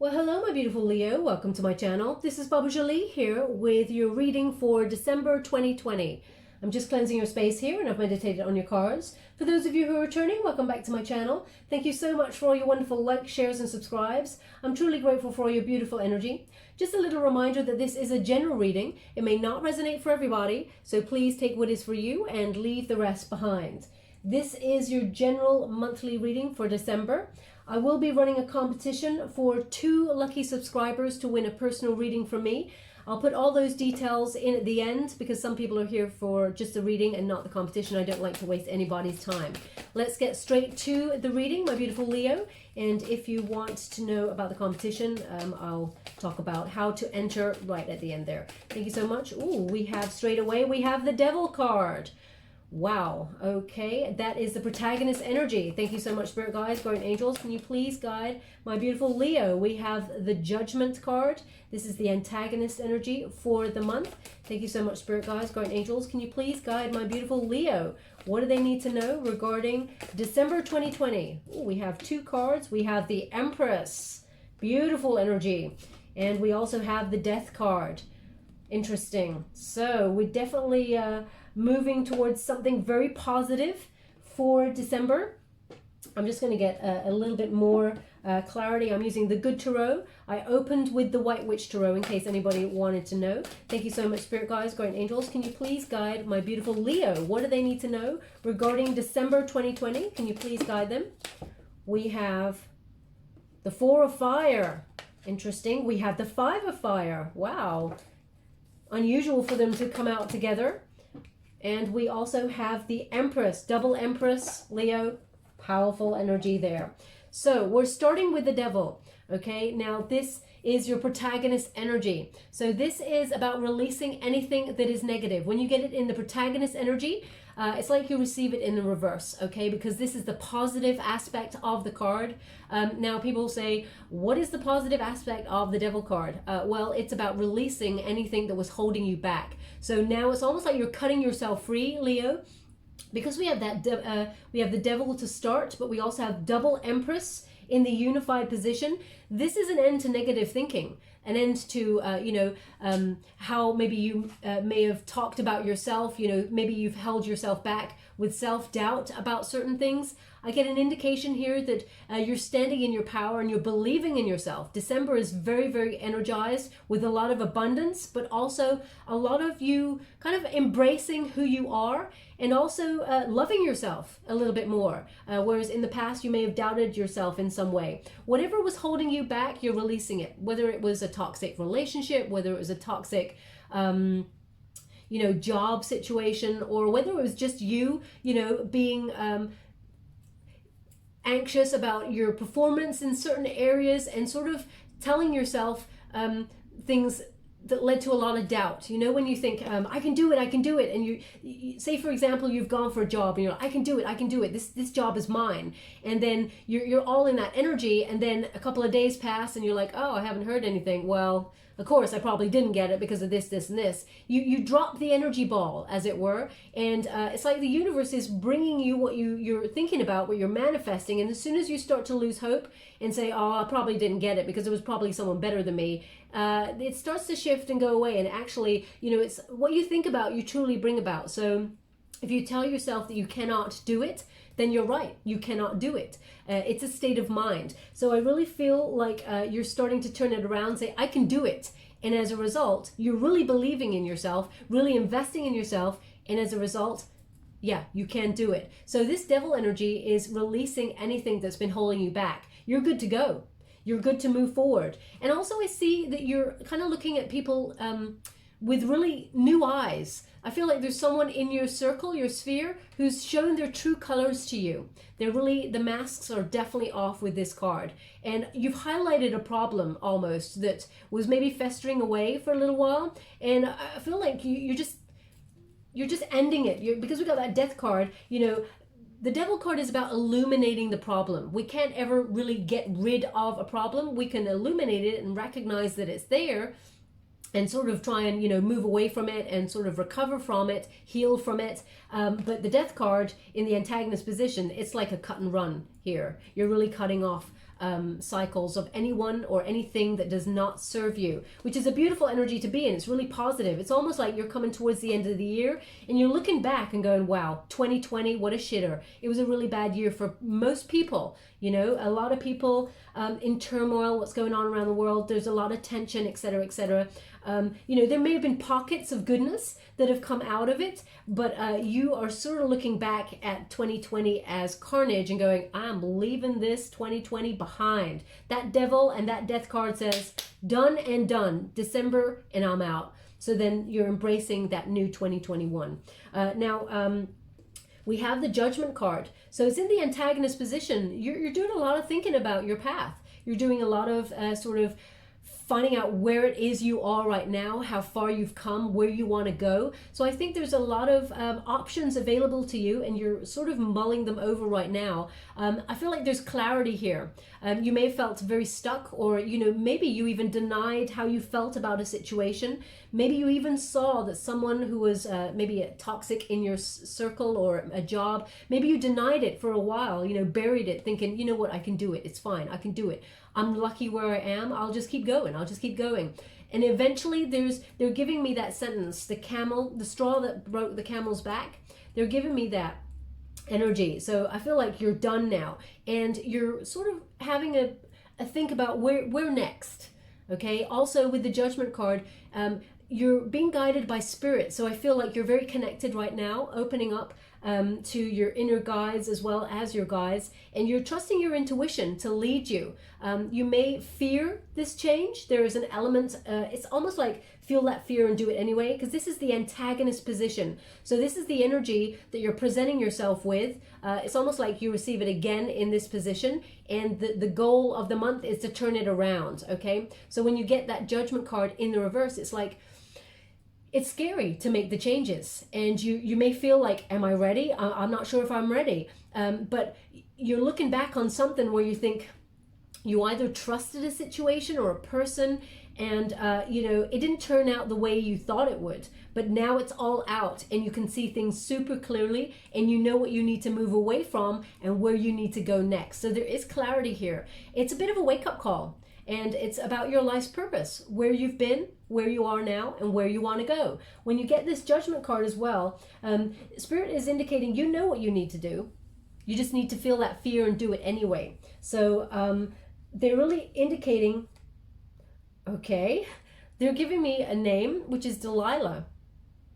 Well, hello, my beautiful Leo. Welcome to my channel. This is Baba Jolie here with your reading for December 2020. I'm just cleansing your space here and I've meditated on your cards. For those of you who are returning, welcome back to my channel. Thank you so much for all your wonderful likes, shares and subscribes. I'm truly grateful for all your beautiful energy. Just a little reminder that this is a general reading. It may not resonate for everybody, so please take what is for you and leave the rest behind. This is your general monthly reading for December. I will be running a competition for 2 lucky subscribers to win a personal reading from me. I'll put all those details in at the end because some people are here for just the reading and not the competition. I don't like to waste anybody's time. Let's get straight to the reading, my beautiful Leo. And if you want to know about the competition, I'll talk about how to enter right at the end there. Thank you so much. Ooh, we have straight away, we have the Devil card. Wow, okay, that is the protagonist energy. Thank you so much, Spirit Guides, Guardian Angels. Can you please guide my beautiful Leo? We have the Judgment card. This is the antagonist energy for the month. Thank you so much, Spirit Guides, Guardian Angels. Can you please guide my beautiful Leo? What do they need to know regarding December 2020? Ooh, we have 2 cards. We have the Empress, beautiful energy. And we also have the Death card. Interesting. So we definitely moving towards something very positive for December. I'm just going to get a little bit more clarity. I'm using the Good Tarot. I opened with the White Witch Tarot in case anybody wanted to know. Thank you so much, Spirit Guides, Guardian Angels. Can you please guide my beautiful Leo? What do they need to know regarding December 2020? Can you please guide them? We have the 4 of Fire. Interesting. We have the 5 of Fire. Wow. Unusual for them to come out together. And we also have the Empress, double Empress, Leo, powerful energy there. So we're starting with the Devil, okay? Now this is your protagonist energy. So this is about releasing anything that is negative. When you get it in the protagonist energy, it's like you receive it in the reverse, okay? Because this is the positive aspect of the card. Now people say, what is the positive aspect of the Devil card? Well, it's about releasing anything that was holding you back. So now it's almost like you're cutting yourself free, Leo, because we have that we have the Devil to start, but we also have double Empress in the unified position. This is an end to negative thinking, an end to how maybe you may have talked about yourself. Maybe you've held yourself back with self-doubt about certain things. I get an indication here that you're standing in your power and you're believing in yourself. December is very, very energized with a lot of abundance, but also a lot of you kind of embracing who you are and also loving yourself a little bit more. Whereas in the past, you may have doubted yourself in some way. Whatever was holding you back, you're releasing it. Whether it was a toxic relationship, whether it was a toxic job situation, or whether it was just you, being anxious about your performance in certain areas and sort of telling yourself things that led to a lot of doubt. When you think, I can do it. And you say, for example, you've gone for a job and you're like, I can do it. This job is mine. And then you're all in that energy. And then a couple of days pass and you're like, oh, I haven't heard anything. Well, of course, I probably didn't get it because of this, and this. You drop the energy ball, as it were, and it's like the universe is bringing you what you're thinking about, what you're manifesting, and as soon as you start to lose hope and say, oh, I probably didn't get it because it was probably someone better than me, it starts to shift and go away, and actually, it's what you think about, you truly bring about. So if you tell yourself that you cannot do it, then you're right. You cannot do it. It's a state of mind. So I really feel like you're starting to turn it around and say, I can do it. And as a result, you're really believing in yourself, really investing in yourself. And as a result, yeah, you can do it. So this Devil energy is releasing anything that's been holding you back. You're good to go. You're good to move forward. And also I see that you're kind of looking at people with really new eyes. I feel like there's someone in your circle, your sphere, who's shown their true colors to you. The masks are definitely off with this card. And you've highlighted a problem almost that was maybe festering away for a little while. And I feel like you're just ending it. Because we got that Death card, the Devil card is about illuminating the problem. We can't ever really get rid of a problem. We can illuminate it and recognize that it's there, and sort of try and, move away from it and sort of recover from it, heal from it. But the Death card in the antagonist position, it's like a cut and run here. You're really cutting off cycles of anyone or anything that does not serve you, which is a beautiful energy to be in. It's really positive. It's almost like you're coming towards the end of the year and you're looking back and going, wow, 2020, what a shitter. It was a really bad year for most people. You know, a lot of people in turmoil, what's going on around the world. There's a lot of tension, etc., etc. You know, there may have been pockets of goodness that have come out of it, but you are sort of looking back at 2020 as carnage and going, I'm leaving this 2020 behind. That devil and that death card says, done and done, December, and I'm out. So then you're embracing that new 2021. Now, we have the Judgment card. So it's in the antagonist position. You're doing a lot of thinking about your path. You're doing a lot of sort of finding out where it is you are right now, how far you've come, where you want to go. So I think there's a lot of options available to you, and you're sort of mulling them over right now. I feel like there's clarity here. You may have felt very stuck, or you know, maybe you even denied how you felt about a situation. Maybe you even saw that someone who was maybe toxic in your circle or a job, maybe you denied it for a while, you know, buried it, thinking, you know what, I can do it. It's fine. I can do it. I'm lucky where I am. I'll just keep going. I'll just keep going. And eventually they're giving me that sentence, the straw that broke the camel's back. They're giving me that energy. So I feel like you're done now, and you're sort of having a think about where next. Okay. Also with the Judgment card, you're being guided by spirit. So I feel like you're very connected right now, opening up to your inner guides as well as your guides, and you're trusting your intuition to lead you. You may fear this change. There is an element, it's almost like feel that fear and do it anyway, because this is the antagonist position. So this is the energy that you're presenting yourself with. It's almost like you receive it again in this position, and the goal of the month is to turn it around, okay? So when you get that Judgment card in the reverse, it's like, it's scary to make the changes, and you may feel like, am I ready? I'm not sure if I'm ready. But you're looking back on something where you think you either trusted a situation or a person, and you know, it didn't turn out the way you thought it would, but now it's all out and you can see things super clearly, and you know what you need to move away from and where you need to go next. So there is clarity here. It's a bit of a wake-up call. And it's about your life's purpose, where you've been, where you are now, and where you want to go. When you get this Judgment card as well, Spirit is indicating you know what you need to do. You just need to feel that fear and do it anyway. So they're really indicating, okay, they're giving me a name, which is Delilah.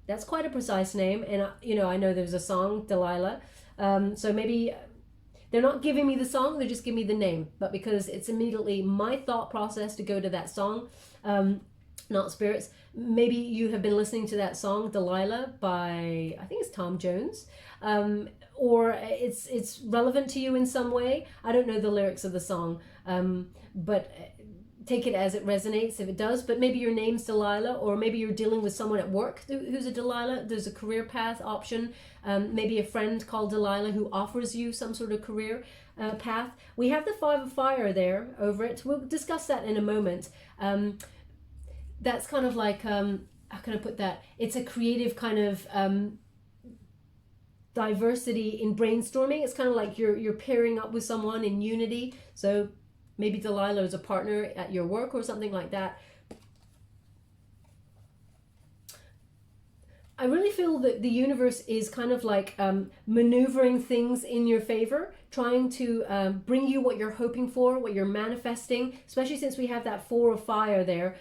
That's quite a precise name. And, you know, I know there's a song, Delilah. So maybe... they're not giving me the song, they're just giving me the name. But because it's immediately my thought process to go to that song, not Spirits. Maybe you have been listening to that song, Delilah, by, I think it's Tom Jones. Or it's relevant to you in some way. I don't know the lyrics of the song, but take it as it resonates if it does. But maybe your name's Delilah, or maybe you're dealing with someone at work who's a Delilah. There's a career path option. Maybe a friend called Delilah who offers you some sort of career path. We have the Five of Fire there over it. We'll discuss that in a moment. That's kind of like, how can I put that? It's a creative kind of diversity in brainstorming. It's kind of like you're pairing up with someone in unity. So maybe Delilah is a partner at your work or something like that. I really feel that the universe is kind of like maneuvering things in your favor, trying to bring you what you're hoping for, what you're manifesting, especially since we have that Four of Fire there.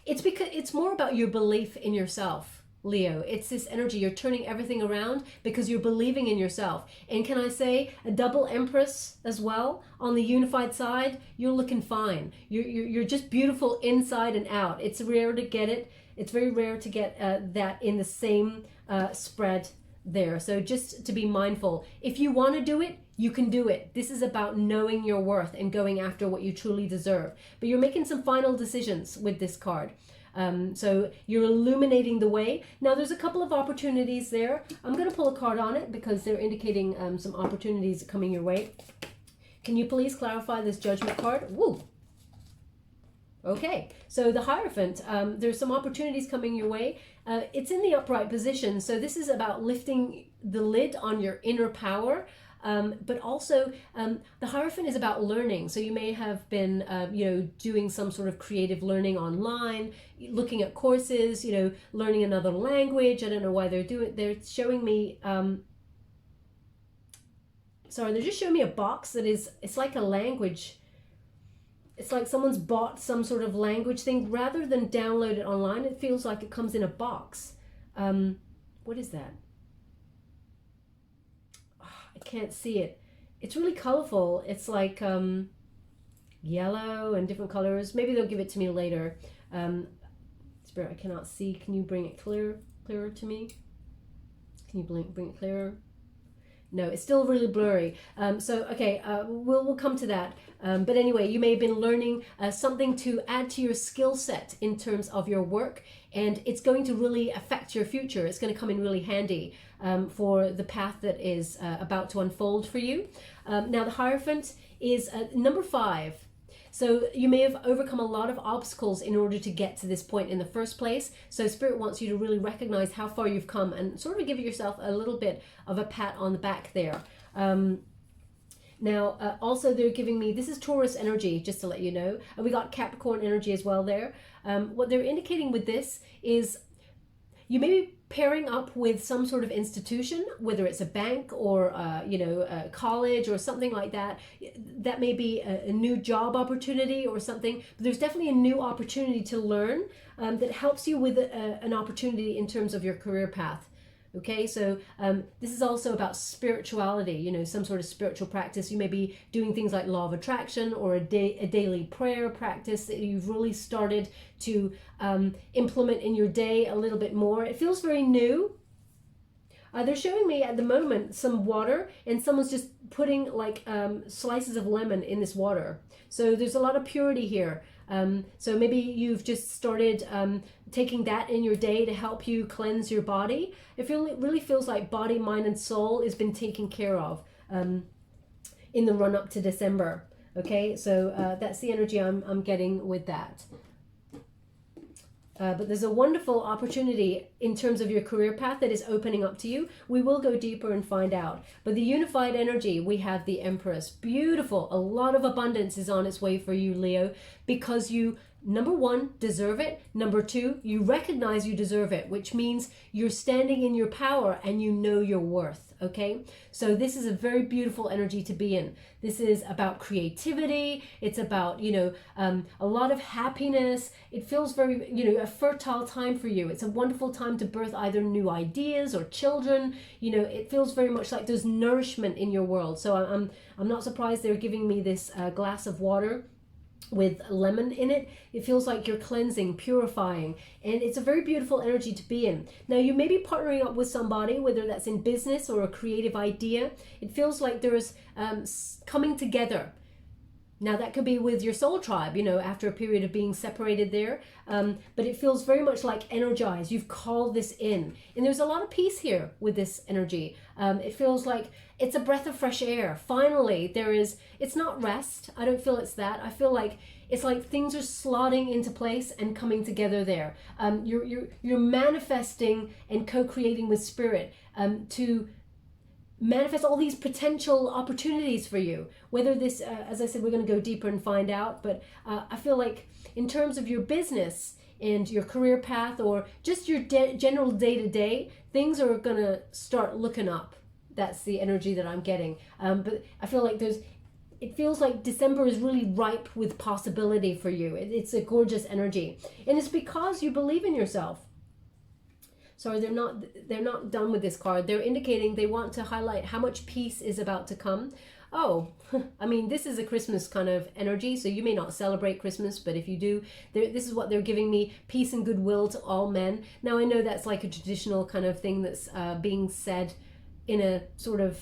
It's because it's more about your belief in yourself, Leo. It's this energy. You're turning everything around because you're believing in yourself. And can I say, a double Empress as well on the unified side, you're looking fine. You're just beautiful inside and out. It's rare to get it. It's very rare to get that in the same spread there. So just to be mindful, if you want to do it, you can do it. This is about knowing your worth and going after what you truly deserve. But you're making some final decisions with this card. So you're illuminating the way. Now there's a couple of opportunities there. I'm going to pull a card on it because they're indicating some opportunities coming your way. Can you please clarify this Judgment card? Woo! Okay, so the Hierophant, there's some opportunities coming your way. It's in the upright position, so this is about lifting the lid on your inner power. but also the Hierophant is about learning. So you may have been, doing some sort of creative learning online, looking at courses, learning another language. I don't know why they're showing me, they're just showing me a box it's like a language. It's like someone's bought some sort of language thing. Rather than download it online, it feels like it comes in a box. What is that? I can't see it. It's really colorful. It's like yellow and different colors. Maybe they'll give it to me later. Spirit, I cannot see. Can you bring it clearer to me? Can you bring it clearer? No, it's still really blurry. We'll come to that. But anyway, you may have been learning something to add to your skill set in terms of your work, and it's going to really affect your future. It's going to come in really handy for the path that is about to unfold for you. Now, the Hierophant is number 5. So you may have overcome a lot of obstacles in order to get to this point in the first place. So Spirit wants you to really recognize how far you've come and sort of give yourself a little bit of a pat on the back there. Also they're giving me, this is Taurus energy, just to let you know. And we got Capricorn energy as well there. What they're indicating with this is you may be pairing up with some sort of institution, whether it's a bank or a college or something like that. That may be a new job opportunity or something. But there's definitely a new opportunity to learn that helps you with an opportunity in terms of your career path. Okay, so this is also about spirituality, some sort of spiritual practice. You may be doing things like law of attraction or a daily prayer practice that you've really started to implement in your day a little bit more. It feels very new. They're showing me at the moment some water, and someone's just putting like slices of lemon in this water. So there's a lot of purity here. So maybe you've just started taking that in your day to help you cleanse your body. It really feels like body, mind, and soul has been taken care of in the run up to December. Okay, so that's the energy I'm getting with that. But there's a wonderful opportunity in terms of your career path that is opening up to you. We will go deeper and find out. But the unified energy, we have the Empress. Beautiful. A lot of abundance is on its way for you, Leo, because you, number 1, deserve it. Number 2, you recognize you deserve it, which means you're standing in your power and you know your worth. Okay, so this is a very beautiful energy to be in. This is about creativity. It's about, a lot of happiness. It feels very, a fertile time for you. It's a wonderful time to birth either new ideas or children. It feels very much like there's nourishment in your world. So I'm not surprised they're giving me this glass of water with lemon in it. It feels like you're cleansing, purifying, and it's a very beautiful energy to be in. Now, you may be partnering up with somebody, whether that's in business or a creative idea. It feels like there's coming together. Now, that could be with your soul tribe, after a period of being separated there. But it feels very much like energized. You've called this in. And there's a lot of peace here with this energy. It feels like it's a breath of fresh air. Finally, it's not rest. I don't feel it's that. I feel like it's like things are slotting into place and coming together there. You're manifesting and co-creating with Spirit to manifest all these potential opportunities for you. Whether this, as I said, we're going to go deeper and find out, but I feel like in terms of your business and your career path or just your general day-to-day, things are going to start looking up. That's the energy that I'm getting. But I feel like it feels like December is really ripe with possibility for you. It's a gorgeous energy. And it's because you believe in yourself. Sorry, they're not done with this card. They're indicating they want to highlight how much peace is about to come. Oh, I mean, this is a Christmas kind of energy, so you may not celebrate Christmas, but if you do, this is what they're giving me: peace and goodwill to all men. Now, I know that's like a traditional kind of thing that's being said in a sort of,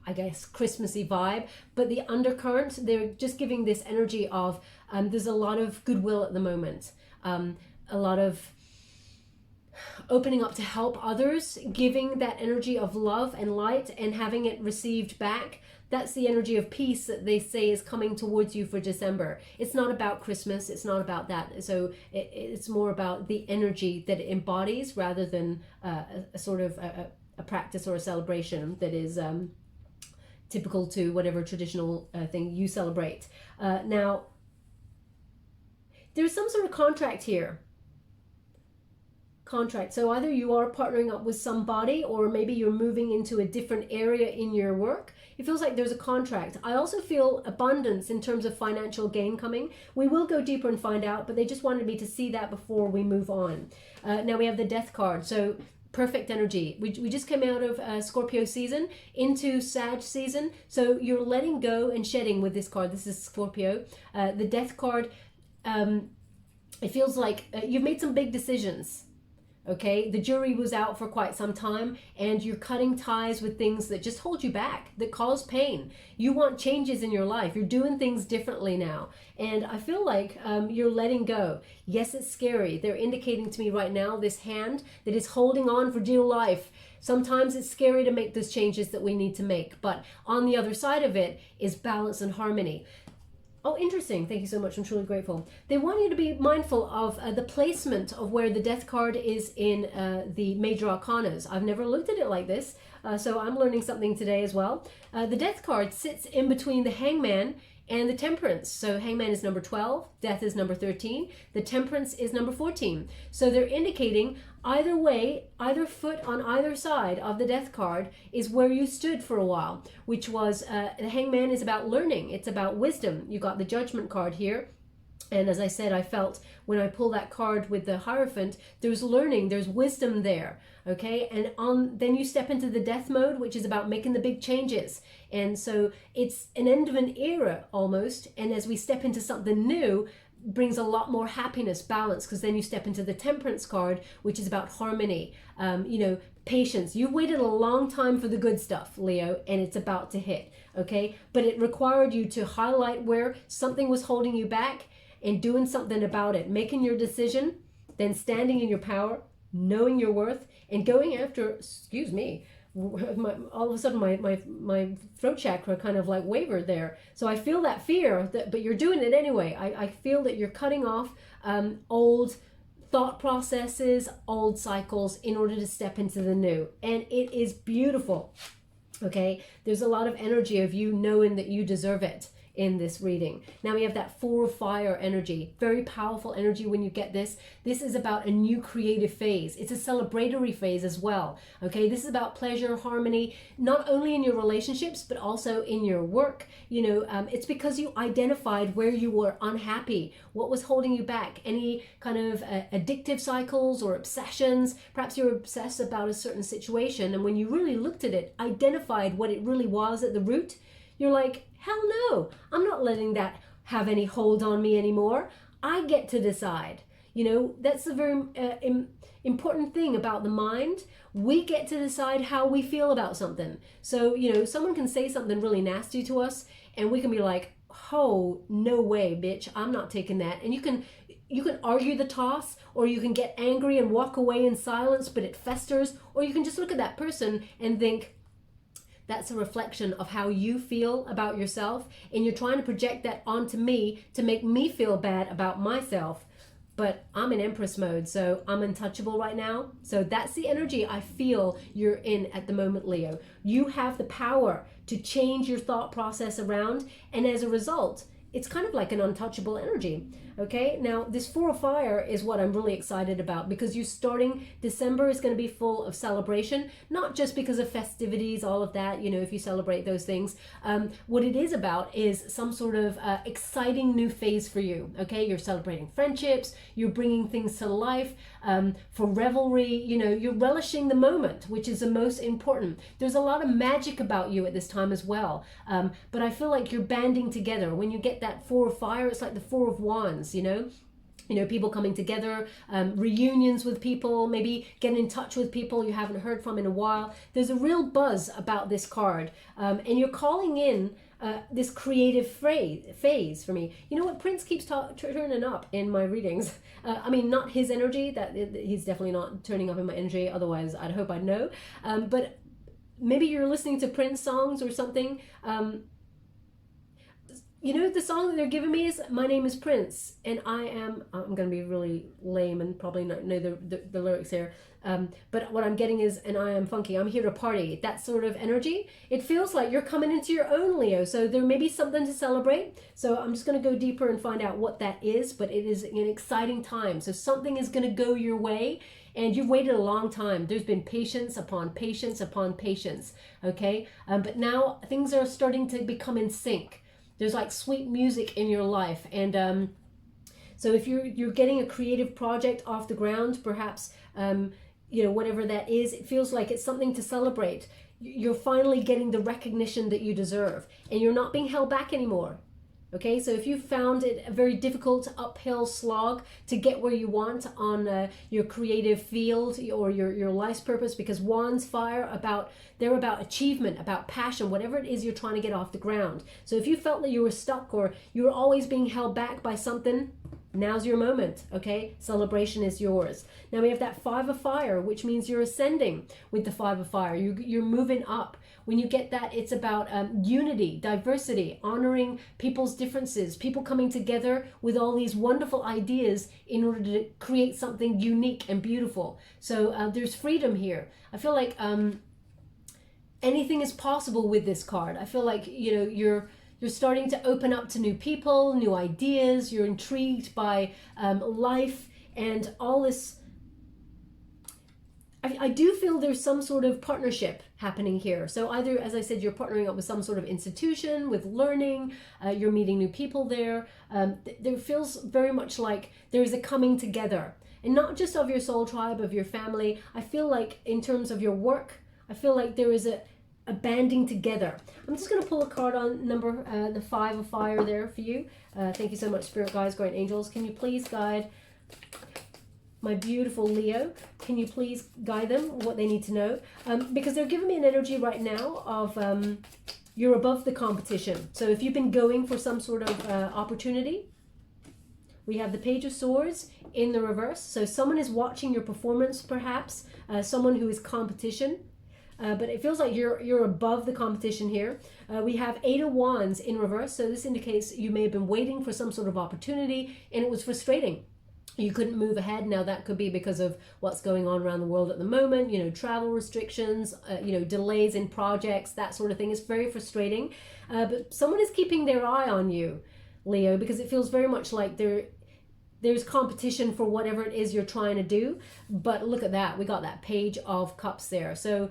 I guess, Christmassy vibe, but the undercurrent, they're just giving this energy of there's a lot of goodwill at the moment, a lot of opening up to help others, giving that energy of love and light and having it received back. That's the energy of peace that they say is coming towards you for December. It's not about Christmas. It's not about that. So it's more about the energy that it embodies rather than a sort of a practice or a celebration that is typical to whatever traditional thing you celebrate. Now, there's some sort of contract here. Contract. So either you are partnering up with somebody, or maybe you're moving into a different area in your work. It feels like there's a contract. I also feel abundance in terms of financial gain coming. We will go deeper and find out, but they just wanted me to see that before we move on. Now we have the Death card. So perfect energy. We just came out of Scorpio season into Sag season. So you're letting go and shedding with this card. This is Scorpio. The Death card, it feels like you've made some big decisions. Okay, the jury was out for quite some time, and you're cutting ties with things that just hold you back, that cause pain. You want changes in your life. You're doing things differently now. And I feel like you're letting go. Yes, it's scary. They're indicating to me right now this hand that is holding on for dear life. Sometimes it's scary to make those changes that we need to make. But on the other side of it is balance and harmony. Oh, interesting. Thank you so much. I'm truly grateful. They want you to be mindful of the placement of where the Death card is in the major arcanas. I've never looked at it like this, so I'm learning something today as well. The Death card sits in between the Hangman and the Temperance. So Hangman is number 12, Death is number 13, the Temperance is number 14. So they're indicating either way, either foot on either side of the Death card is where you stood for a while, which was, the Hangman is about learning. It's about wisdom. You got the Judgment card here. And as I said, I felt when I pull that card with the Hierophant, there's learning, there's wisdom there, okay? And then you step into the Death mode, which is about making the big changes. And so it's an end of an era almost. And as we step into something new, brings a lot more happiness, balance, because then you step into the Temperance card, which is about harmony, patience. You waited a long time for the good stuff, Leo, and it's about to hit, okay? But it required you to highlight where something was holding you back and doing something about it, making your decision, then standing in your power, knowing your worth, and going after, excuse me, all of a sudden my throat chakra kind of like wavered there. So I feel that fear, but you're doing it anyway. I feel that you're cutting off old thought processes, old cycles in order to step into the new. And it is beautiful, okay? There's a lot of energy of you knowing that you deserve it in this reading. Now we have that 4 of fire energy, very powerful energy when you get this. This is about a new creative phase. It's a celebratory phase as well. Okay, this is about pleasure, harmony, not only in your relationships, but also in your work. It's because you identified where you were unhappy, what was holding you back, any kind of addictive cycles or obsessions. Perhaps you're obsessed about a certain situation, and when you really looked at it, identified what it really was at the root, you're like, hell no, I'm not letting that have any hold on me anymore. I get to decide. That's the very important thing about the mind. We get to decide how we feel about something. So, someone can say something really nasty to us and we can be like, oh, no way, bitch, I'm not taking that. And you can argue the toss, or you can get angry and walk away in silence, but it festers, or you can just look at that person and think, that's a reflection of how you feel about yourself, and you're trying to project that onto me to make me feel bad about myself. But I'm in Empress mode, so I'm untouchable right now. So that's the energy I feel you're in at the moment, Leo. You have the power to change your thought process around, and as a result, it's kind of like an untouchable energy. Okay, now this 4 of fire is what I'm really excited about, because you're starting, December is going to be full of celebration, not just because of festivities, all of that, if you celebrate those things. What it is about is some sort of exciting new phase for you. Okay, you're celebrating friendships, you're bringing things to life, for revelry, you're relishing the moment, which is the most important. There's a lot of magic about you at this time as well, but I feel like you're banding together. When you get that 4 of fire, it's like the 4 of wands, people coming together, reunions with people, maybe getting in touch with people you haven't heard from in a while. There's a real buzz about this card, and you're calling in this creative phase for me. You know what? Prince keeps turning up in my readings. Not his energy, that he's definitely not turning up in my energy, otherwise I'd hope I'd know. But maybe you're listening to Prince songs or something. you know, the song that they're giving me is My Name is Prince, and I'm going to be really lame and probably not know the lyrics here. But what I'm getting is, and I am funky, I'm here to party. That sort of energy. It feels like you're coming into your own, Leo. So there may be something to celebrate. So I'm just going to go deeper and find out what that is. But it is an exciting time. So something is going to go your way. And you've waited a long time. There's been patience upon patience upon patience. Okay. But now things are starting to become in sync. There's like sweet music in your life. And so if you're getting a creative project off the ground, perhaps, you know, whatever that is, it feels like it's something to celebrate. You're finally getting the recognition that you deserve, and you're not being held back anymore. Okay, so if you found it a very difficult uphill slog to get where you want on your creative field or your life's purpose, because wands, fire, they're about achievement, about passion, whatever it is you're trying to get off the ground. So if you felt that you were stuck or you were always being held back by something, now's your moment, okay? Celebration is yours. Now we have that 5 of fire, which means you're ascending with the 5 of fire. You're moving up. When you get that, it's about unity, diversity, honoring people's differences, people coming together with all these wonderful ideas in order to create something unique and beautiful. So there's freedom here. I feel like anything is possible with this card. I feel like, you know, you're starting to open up to new people, new ideas. You're intrigued by life and all this. I do feel there's some sort of partnership happening here. So either, as I said, you're partnering up with some sort of institution, with learning, you're meeting new people there. There feels very much like there is a coming together. And not just of your soul tribe, of your family. I feel like in terms of your work, I feel like there is a banding together. I'm just going to pull a card on the 5 of fire there for you. Thank you so much, Spirit Guides, Guardian Angels. Can you please guide my beautiful Leo? Can you please guide them what they need to know? Because they're giving me an energy right now of you're above the competition. So if you've been going for some sort of opportunity, we have the Page of Swords in the reverse. So someone is watching your performance, perhaps, someone who is competition. But it feels like you're above the competition here. We have 8 of Wands in reverse. So this indicates you may have been waiting for some sort of opportunity and it was frustrating. You couldn't move ahead. Now that could be because of what's going on around the world at the moment, you know, travel restrictions, you know, delays in projects, that sort of thing. It's very frustrating. But someone is keeping their eye on you, Leo, because it feels very much like there's competition for whatever it is you're trying to do. But look at that, we got that Page of Cups there. So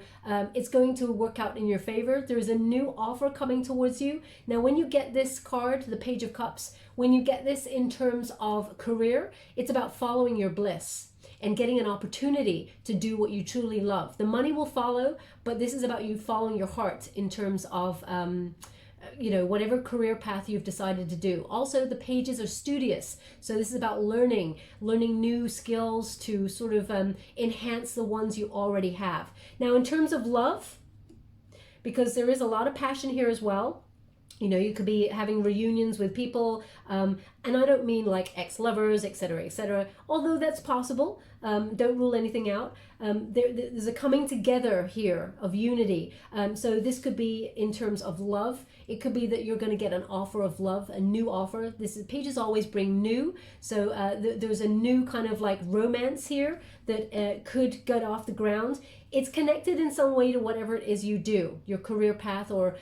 it's going to work out in your favor. There's a new offer coming towards you. Now when you get this card, the Page of Cups, when you get this in terms of career, it's about following your bliss and getting an opportunity to do what you truly love. The money will follow, but this is about you following your heart in terms of you know, whatever career path you've decided to do. Also, the pages are studious. So this is about learning new skills to sort of enhance the ones you already have. Now, in terms of love, because there is a lot of passion here as well, you know, you could be having reunions with people, and I don't mean like ex-lovers, etc., although that's possible. Don't rule anything out. There's a coming together here of unity. So this could be in terms of love. It could be that you're going to get an offer of love, a new offer. Pages always bring new. So there's a new kind of like romance here that could get off the ground. It's connected in some way to whatever it is you do, your career path, or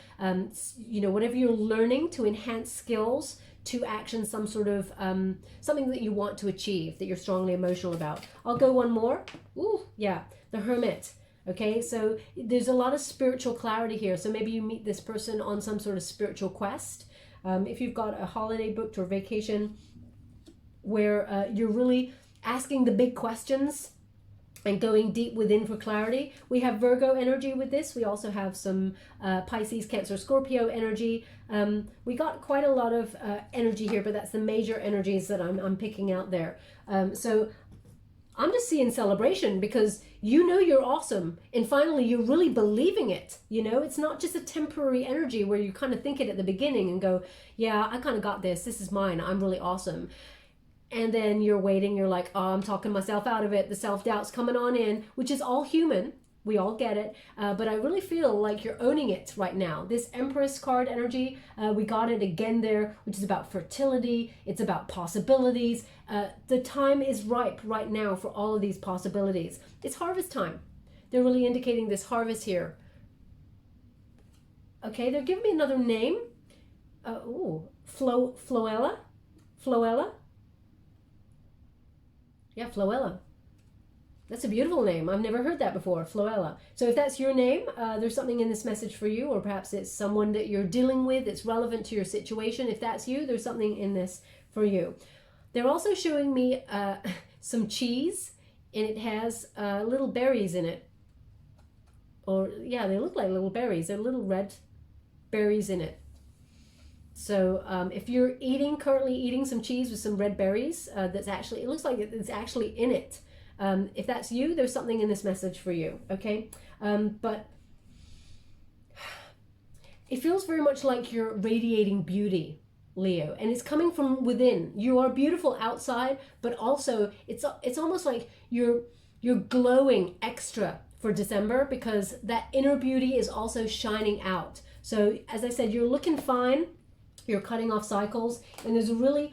you know, whatever you're learning to enhance skills to action, some sort of something that you want to achieve, that you're strongly emotional about. I'll go one more. Ooh, yeah, the Hermit. Okay, so there's a lot of spiritual clarity here. So maybe you meet this person on some sort of spiritual quest. If you've got a holiday booked or vacation where you're really asking the big questions and going deep within for clarity. We have Virgo energy with this. We also have some Pisces, Cancer, Scorpio energy. We got quite a lot of energy here, but that's the major energies that I'm picking out there. So I'm just seeing celebration because you know you're awesome. And finally, you're really believing it. You know, it's not just a temporary energy where you kind of think it at the beginning and go, yeah, I kind of got this. This is mine. I'm really awesome. And then you're waiting, you're like, oh, I'm talking myself out of it. The self-doubt's coming on in, which is all human. We all get it, but I really feel like you're owning it right now. This Empress card energy, we got it again there, which is about fertility. It's about possibilities. The time is ripe right now for all of these possibilities. It's harvest time. They're really indicating this harvest here. Okay, they're giving me another name. Floella. Floella. Yeah, Floella. That's a beautiful name. I've never heard that before, Floella. So if that's your name, there's something in this message for you, or perhaps it's someone that you're dealing with that's relevant to your situation. If that's you, there's something in this for you. They're also showing me some cheese, and it has little berries in it. Or, yeah, they look like little berries. They're little red berries in it. So if you're currently eating some cheese with some red berries, it looks like it's actually in it. If that's you, there's something in this message for you, okay? But it feels very much like you're radiating beauty, Leo, and it's coming from within. You are beautiful outside, but also it's almost like you're glowing extra for December, because that inner beauty is also shining out. So as I said, you're looking fine. You're cutting off cycles, and there's a really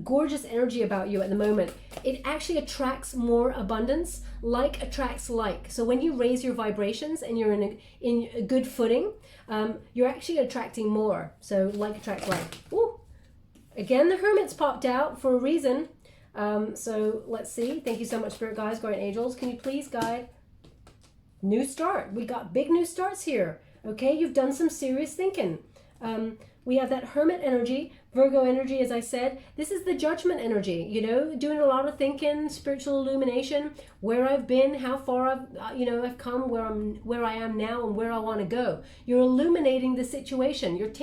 gorgeous energy about you at the moment. It actually attracts more abundance. Like attracts like. So when you raise your vibrations and you're in a good footing, you're actually attracting more. So like attracts like. Ooh. Again, the Hermit's popped out for a reason. So let's see. Thank you so much, Spirit Guides, Guardian Angels. Can you please guide? New start. We got big new starts here. Okay, you've done some serious thinking. We have that Hermit energy, Virgo energy, as I said. This is the Judgment energy, doing a lot of thinking, spiritual illumination, where I've been, how far I've come, where I am now, and where I want to go. You're illuminating the situation. You've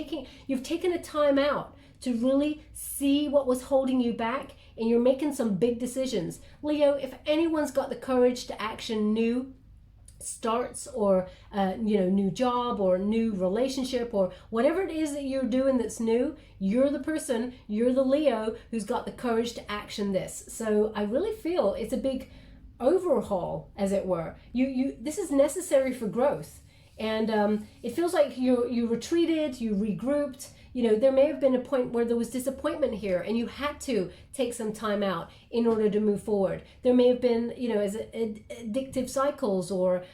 taken a time out to really see what was holding you back, and you're making some big decisions. Leo, if anyone's got the courage to action new starts, or new job, or new relationship, or whatever it is that you're doing that's new, you're the person, you're the Leo who's got the courage to action this. So I really feel it's a big overhaul, as it were. This is necessary for growth, and it feels like you retreated, you regrouped. There may have been a point where there was disappointment here, and you had to take some time out in order to move forward. There may have been, as addictive cycles, or,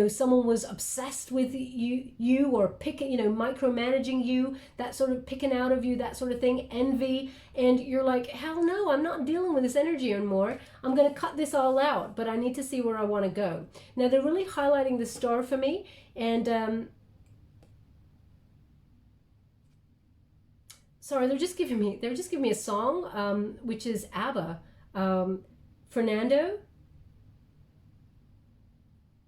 someone was obsessed with you or picking, micromanaging you, that sort of picking out of you, that sort of thing, envy. And you're like, hell no, I'm not dealing with this energy anymore. I'm going to cut this all out, but I need to see where I want to go. Now, they're really highlighting the star for me, and, sorry, they're just giving me a song, which is ABBA. Fernando.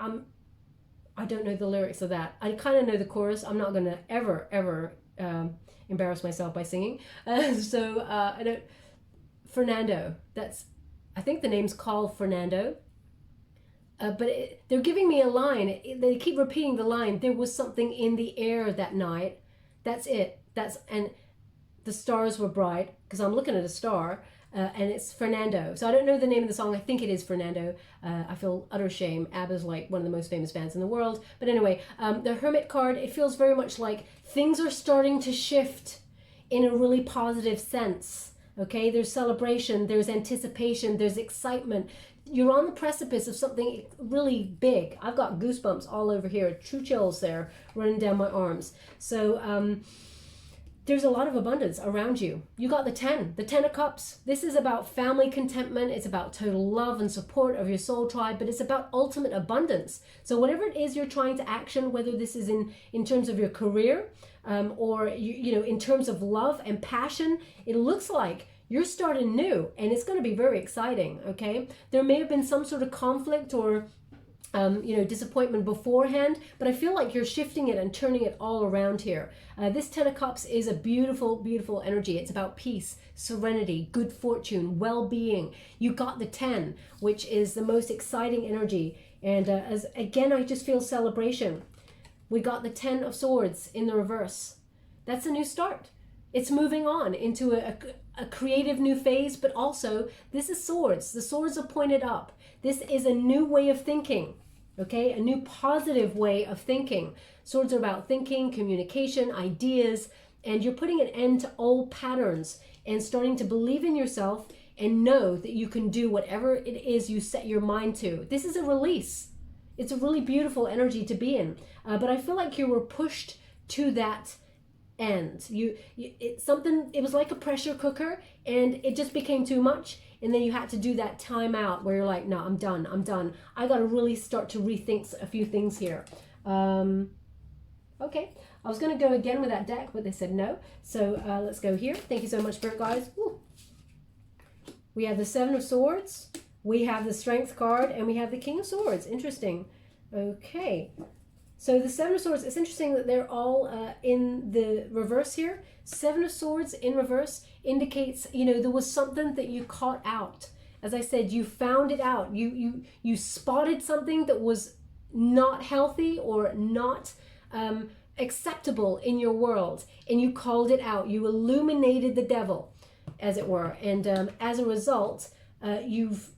I don't know the lyrics of that. I kind of know the chorus. I'm not gonna ever embarrass myself by singing. I don't. Fernando. I think the name's called Fernando. But they're giving me a line. They keep repeating the line. There was something in the air that night. That's it. And the stars were bright, because I'm looking at a star, and it's Fernando. So I don't know the name of the song. I think it is Fernando. I feel utter shame. ABBA's like one of the most famous bands in the world. But anyway, the Hermit card, it feels very much like things are starting to shift in a really positive sense. Okay, there's celebration, there's anticipation, there's excitement. You're on the precipice of something really big. I've got goosebumps all over here, true chills there running down my arms. So there's a lot of abundance around you. You got the 10 of Cups. This is about family contentment. It's about total love and support of your soul tribe, but it's about ultimate abundance. So whatever it is you're trying to action, whether this is in terms of your career, or in terms of love and passion, it looks like you're starting new, and it's going to be very exciting. Okay, there may have been some sort of conflict or disappointment beforehand, but I feel like you're shifting it and turning it all around here. This 10 of Cups is a beautiful, beautiful energy. It's about peace, serenity, good fortune, well-being. You got the 10, which is the most exciting energy. And I just feel celebration. We got the 10 of Swords in the reverse. That's a new start. It's moving on into a creative new phase, but also this is swords. The swords are pointed up. This is a new way of thinking. okay? A new positive way of thinking. Swords are about thinking, communication, ideas, and you're putting an end to old patterns and starting to believe in yourself and know that you can do whatever it is you set your mind to. This is a release. It's a really beautiful energy to be in. But I feel like you were pushed to that end. It was like a pressure cooker, and it just became too much. And then you had to do that time out where you're like, no, I'm done. I got to really start to rethink a few things here. Okay, I was going to go again with that deck, but they said no. So let's go here. Thank you so much, Spirit guys. Woo. We have the Seven of Swords, we have the Strength card, and we have the King of Swords. Interesting. Okay, so the Seven of Swords, it's interesting that they're all in the reverse here. Seven of Swords in reverse indicates, you know, there was something that you caught out. As I said, you found it out. You spotted something that was not healthy or not acceptable in your world, and you called it out. You illuminated the devil, as it were, and as a result, you've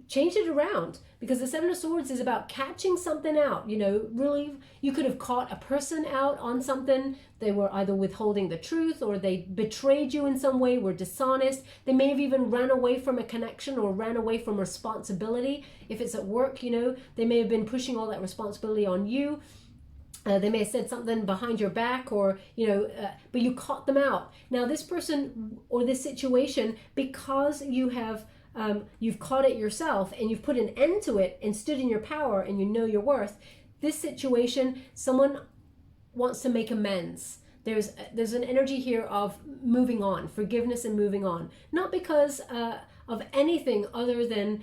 changed it around, because the Seven of Swords is about catching something out. You know, really, you could have caught a person out on something. They were either withholding the truth, or they betrayed you in some way, were dishonest. They may have even ran away from a connection or ran away from responsibility. If it's at work, you know, they may have been pushing all that responsibility on you. They may have said something behind your back, or, you know, but you caught them out. Now, this person or this situation, because you have, you've caught it yourself and you've put an end to it and stood in your power and you know your worth, this situation, someone wants to make amends. There's an energy here of moving on, forgiveness and moving on. Not because of anything other than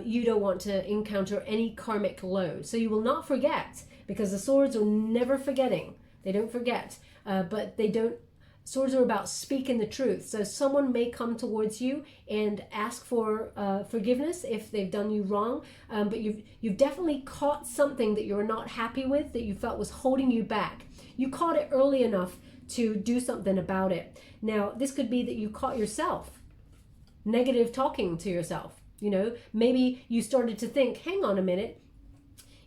you don't want to encounter any karmic load. So you will not forget, because the swords are never forgetting. They don't forget, but they don't. Swords are about speaking the truth. So someone may come towards you and ask for forgiveness if they've done you wrong, but you've definitely caught something that you're not happy with, that you felt was holding you back. You caught it early enough to do something about it. Now, this could be that you caught yourself negative talking to yourself. You know, maybe you started to think, hang on a minute,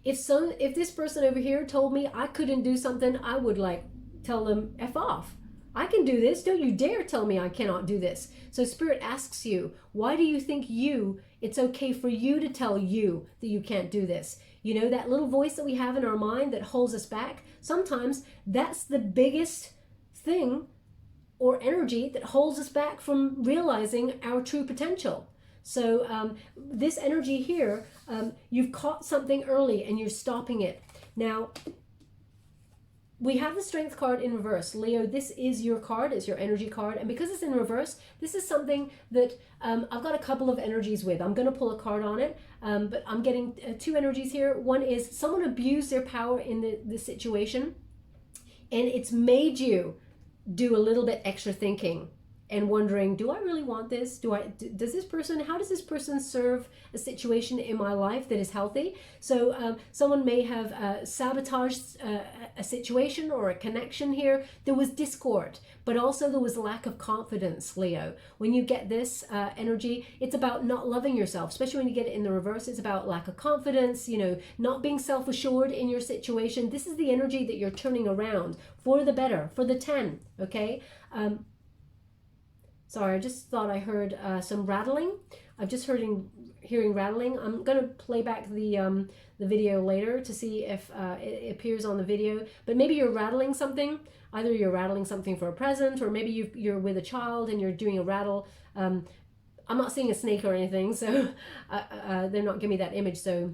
if this person over here told me I couldn't do something, I would like tell them F off. I can do this. Don't you dare tell me I cannot do this. So Spirit asks you, why do you think it's okay for you to tell you that you can't do this? You know, that little voice that we have in our mind that holds us back, sometimes that's the biggest thing or energy that holds us back from realizing our true potential. So this energy here, you've caught something early and you're stopping it. Now, we have the Strength card in reverse. Leo, this is your card, it's your energy card. And because it's in reverse, this is something that I've got a couple of energies with. I'm going to pull a card on it, but I'm getting two energies here. One is someone abused their power in the situation, and it's made you do a little bit extra thinking and wondering, do I really want this? How does this person serve a situation in my life that is healthy? So someone may have sabotaged a situation or a connection here. There was discord, but also there was lack of confidence, Leo. When you get this energy, it's about not loving yourself, especially when you get it in the reverse. It's about lack of confidence, you know, not being self-assured in your situation. This is the energy that you're turning around for the better, for the 10, okay? Sorry, I just thought I heard some rattling. I've just hearing rattling. I'm gonna play back the video later to see if it appears on the video. But maybe you're rattling something. Either you're rattling something for a present, or maybe you're with a child and you're doing a rattle. I'm not seeing a snake or anything, so they're not giving me that image. So,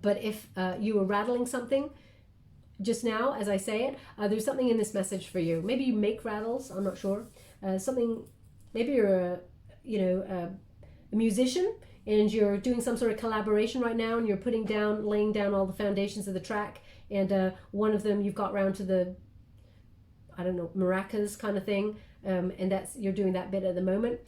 but if you were rattling something just now, as I say it, there's something in this message for you.Maybe you make rattles. I'm not sure. Something. Maybe you're a musician and you're doing some sort of collaboration right now, and you're laying down all the foundations of the track, and one of them you've got round to the, I don't know, maracas kind of thing, and you're doing that bit at the moment.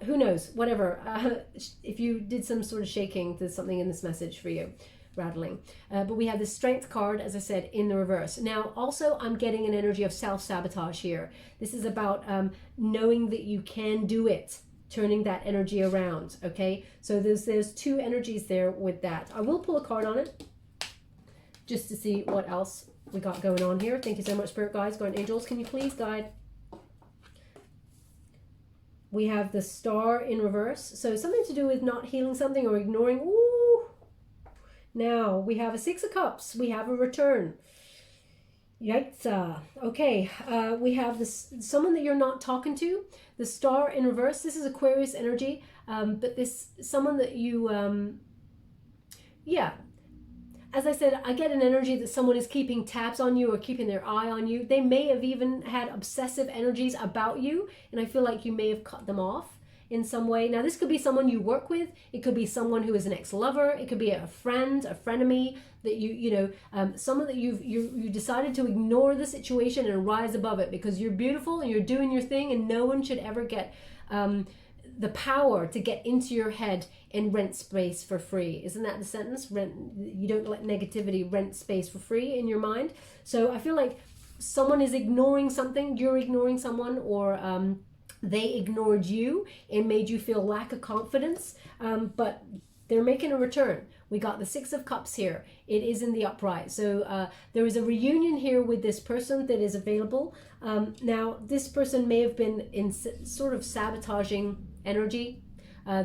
Who knows? Whatever. If you did some sort of shaking, there's something in this message for you. Rattling. But we have the Strength card, as I said, in the reverse. Now, also, I'm getting an energy of self-sabotage here. This is about knowing that you can do it, turning that energy around, okay? So there's two energies there with that. I will pull a card on it. just to see what else we got going on here. Thank you so much, Spirit Guides, Guardian Angels. Can you please guide? We have the Star in reverse. So something to do with not healing something or ignoring. Ooh. Now we have a Six of Cups. We have a return. Yikes. Okay. We have this someone that you're not talking to. The Star in reverse. This is Aquarius energy. But this someone that you yeah. As I said, I get an energy that someone is keeping tabs on you or keeping their eye on you. They may have even had obsessive energies about you, and I feel like you may have cut them off in some way. Now, this could be someone you work with. It could be someone who is an ex-lover. It could be a friend, a frenemy that someone that you decided to ignore the situation and rise above it because you're beautiful and you're doing your thing, and no one should ever get the power to get into your head and rent space for free. Isn't that the sentence? You don't let negativity rent space for free in your mind. So I feel like someone is ignoring something, you're ignoring someone, or they ignored you and made you feel lack of confidence, but they're making a return. We got the Six of Cups here. It is in the upright. So there is a reunion here with this person that is available. Now, this person may have been in sort of sabotaging energy.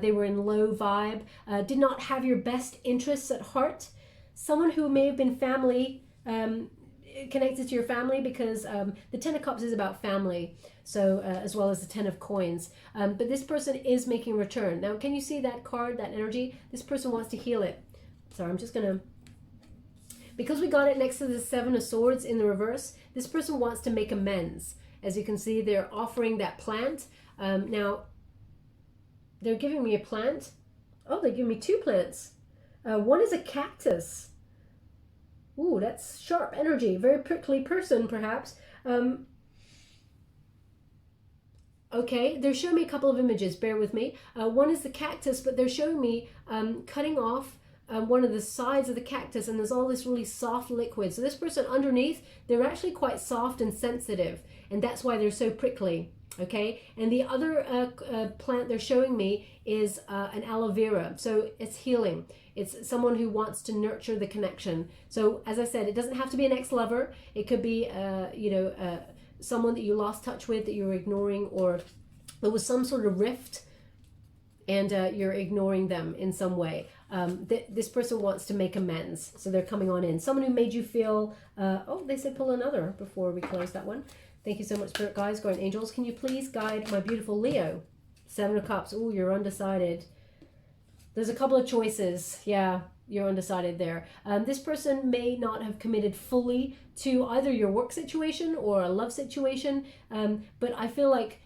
They were in low vibe, did not have your best interests at heart. Someone who may have been family, connected to your family, because the Ten of Cups is about family, so as well as the Ten of Coins. But this person is making a return. Now, can you see that card, that energy? This person wants to heal it. So I'm just gonna, because we got it next to the Seven of Swords in the reverse, this person wants to make amends. As you can see, they're offering that plant. Now, they're giving me a plant. Oh, they give me two plants. One is a cactus. Ooh, that's sharp energy. Very prickly person, perhaps. Okay, they're showing me a couple of images. Bear with me. One is the cactus, but they're showing me cutting off one of the sides of the cactus, and there's all this really soft liquid. So this person underneath, they're actually quite soft and sensitive, and that's why they're so prickly. Okay, and the other plant they're showing me is an aloe vera. So it's healing. It's someone who wants to nurture the connection. So as I said, it doesn't have to be an ex-lover. It could be, someone that you lost touch with, that you were ignoring, or there was some sort of rift and you're ignoring them in some way. This person wants to make amends. So they're coming on in. Someone who made you feel, oh, they said pull another before we close that one. Thank you so much, Spirit Guides, Guardian Angels. Can you please guide my beautiful Leo? Seven of Cups. Oh, you're undecided. There's a couple of choices. Yeah, you're undecided there. This person may not have committed fully to either your work situation or a love situation, but I feel like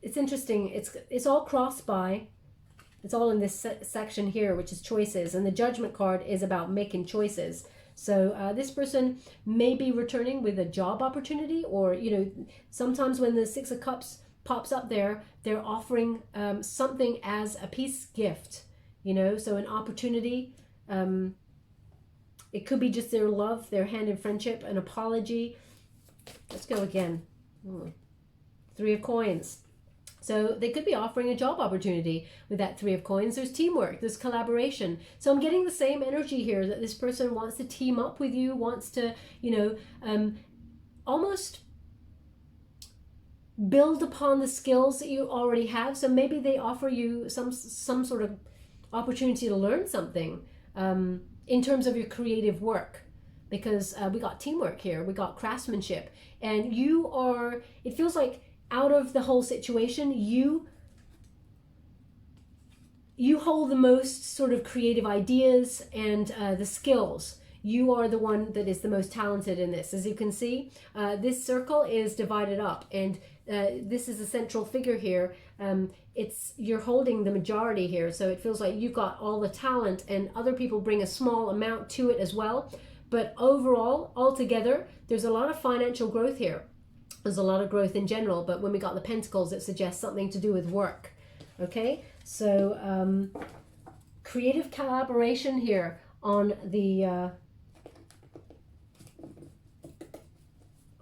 it's interesting. It's all crossed by, it's all in this section here, which is choices, and the Judgment card is about making choices. So this person may be returning with a job opportunity, or, sometimes when the Six of Cups pops up there, they're offering something as a peace gift, so an opportunity. It could be just their love, their hand in friendship, an apology. Let's go again. Three of Coins. So they could be offering a job opportunity with that Three of Coins. There's teamwork, there's collaboration. So I'm getting the same energy here, that this person wants to team up with you, wants to, almost build upon the skills that you already have. So maybe they offer you some sort of opportunity to learn something in terms of your creative work. Because we got teamwork here, we got craftsmanship. And it feels like, out of the whole situation, you hold the most sort of creative ideas and the skills. You are the one that is the most talented in this. As you can see, this circle is divided up, and this is a central figure here. You're holding the majority here, so it feels like you've got all the talent, and other people bring a small amount to it as well. But overall, altogether, there's a lot of financial growth here. There's a lot of growth in general, but when we got the Pentacles, it suggests something to do with work. Okay, so creative collaboration here on the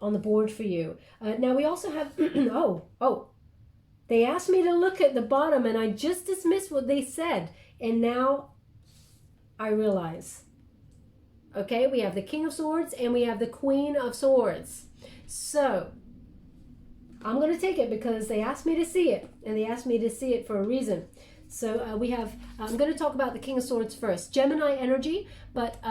board for you. Now we also have, they asked me to look at the bottom, and I just dismissed what they said, and now I realize Okay, we have the King of Swords and we have the Queen of Swords. So I'm going to take it because they asked me to see it, and they asked me to see it for a reason. So we have, I'm going to talk about the King of Swords first. Gemini energy, but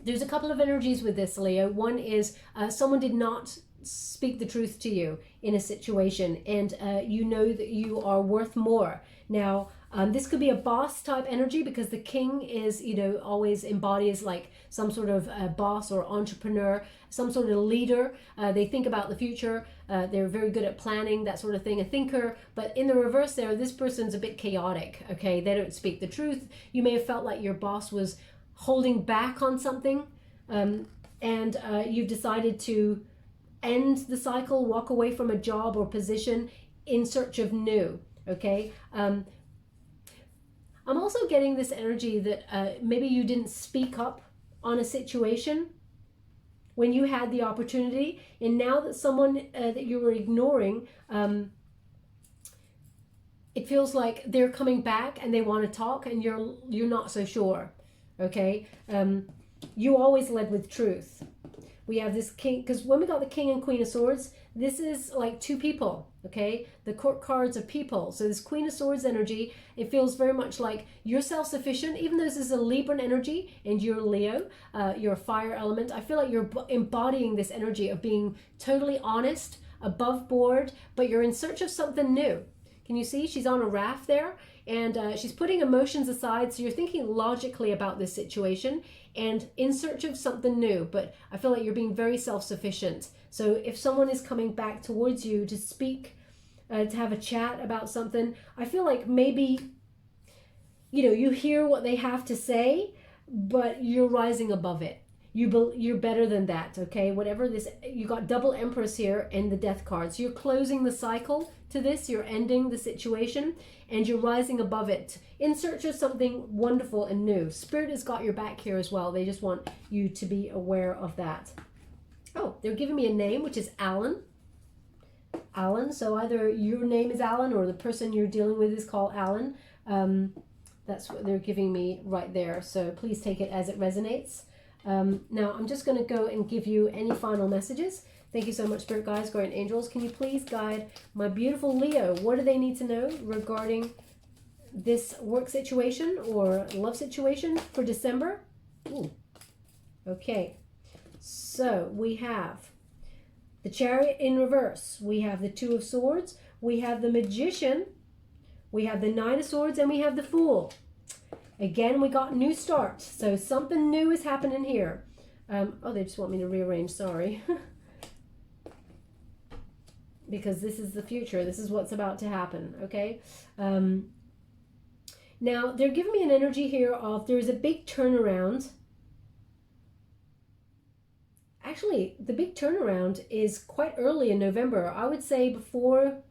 there's a couple of energies with this, Leo. One is someone did not speak the truth to you in a situation, and you know that you are worth more. Now, this could be a boss type energy because the king is, you know, always embodies like some sort of boss or entrepreneur, some sort of leader. They think about the future. They're very good at planning, that sort of thing, a thinker. But in the reverse there, this person's a bit chaotic, okay? They don't speak the truth. You may have felt like your boss was holding back on something, and you've decided to end the cycle, walk away from a job or position in search of new, okay? I'm also getting this energy that maybe you didn't speak up on a situation when you had the opportunity, and now that someone that you were ignoring, it feels like they're coming back and they want to talk, and you're not so sure, okay? You always led with truth. We have this king, because when we got the King and Queen of Swords, this is like two people, okay? The court cards are people. So this Queen of Swords energy, it feels very much like you're self-sufficient, even though this is a Libran energy and you're Leo, you're a fire element. I feel like you're embodying this energy of being totally honest, above board, but you're in search of something new. Can you see? She's on a raft there, and she's putting emotions aside. So you're thinking logically about this situation and in search of something new, but I feel like you're being very self-sufficient. So if someone is coming back towards you to speak, to have a chat about something, I feel like maybe, you know, you hear what they have to say, but you're rising above it. You're better than that, okay? Whatever this, you got double Empress here and the Death card. So you're closing the cycle to this, you're ending the situation, and you're rising above it in search of something wonderful and new. Spirit has got your back here as well. They just want you to be aware of that. Oh, they're giving me a name, which is Alan. Alan, so either your name is Alan or the person you're dealing with is called Alan. That's what they're giving me right there. So please take it as it resonates. Now I'm just going to go and give you any final messages. Thank you so much, Spirit Guides, Guardian Angels. Can you please guide my beautiful Leo? What do they need to know regarding this work situation or love situation for December? Ooh. Okay, so we have the Chariot in reverse. We have the Two of Swords. We have the Magician. We have the Nine of Swords, and we have the Fool. Again, we got new start. So something new is happening here. Oh, they just want me to rearrange. Sorry. Because this is the future. This is what's about to happen. Okay. Now, they're giving me an energy here of there's a big turnaround. Actually, the big turnaround is quite early in November. I would say before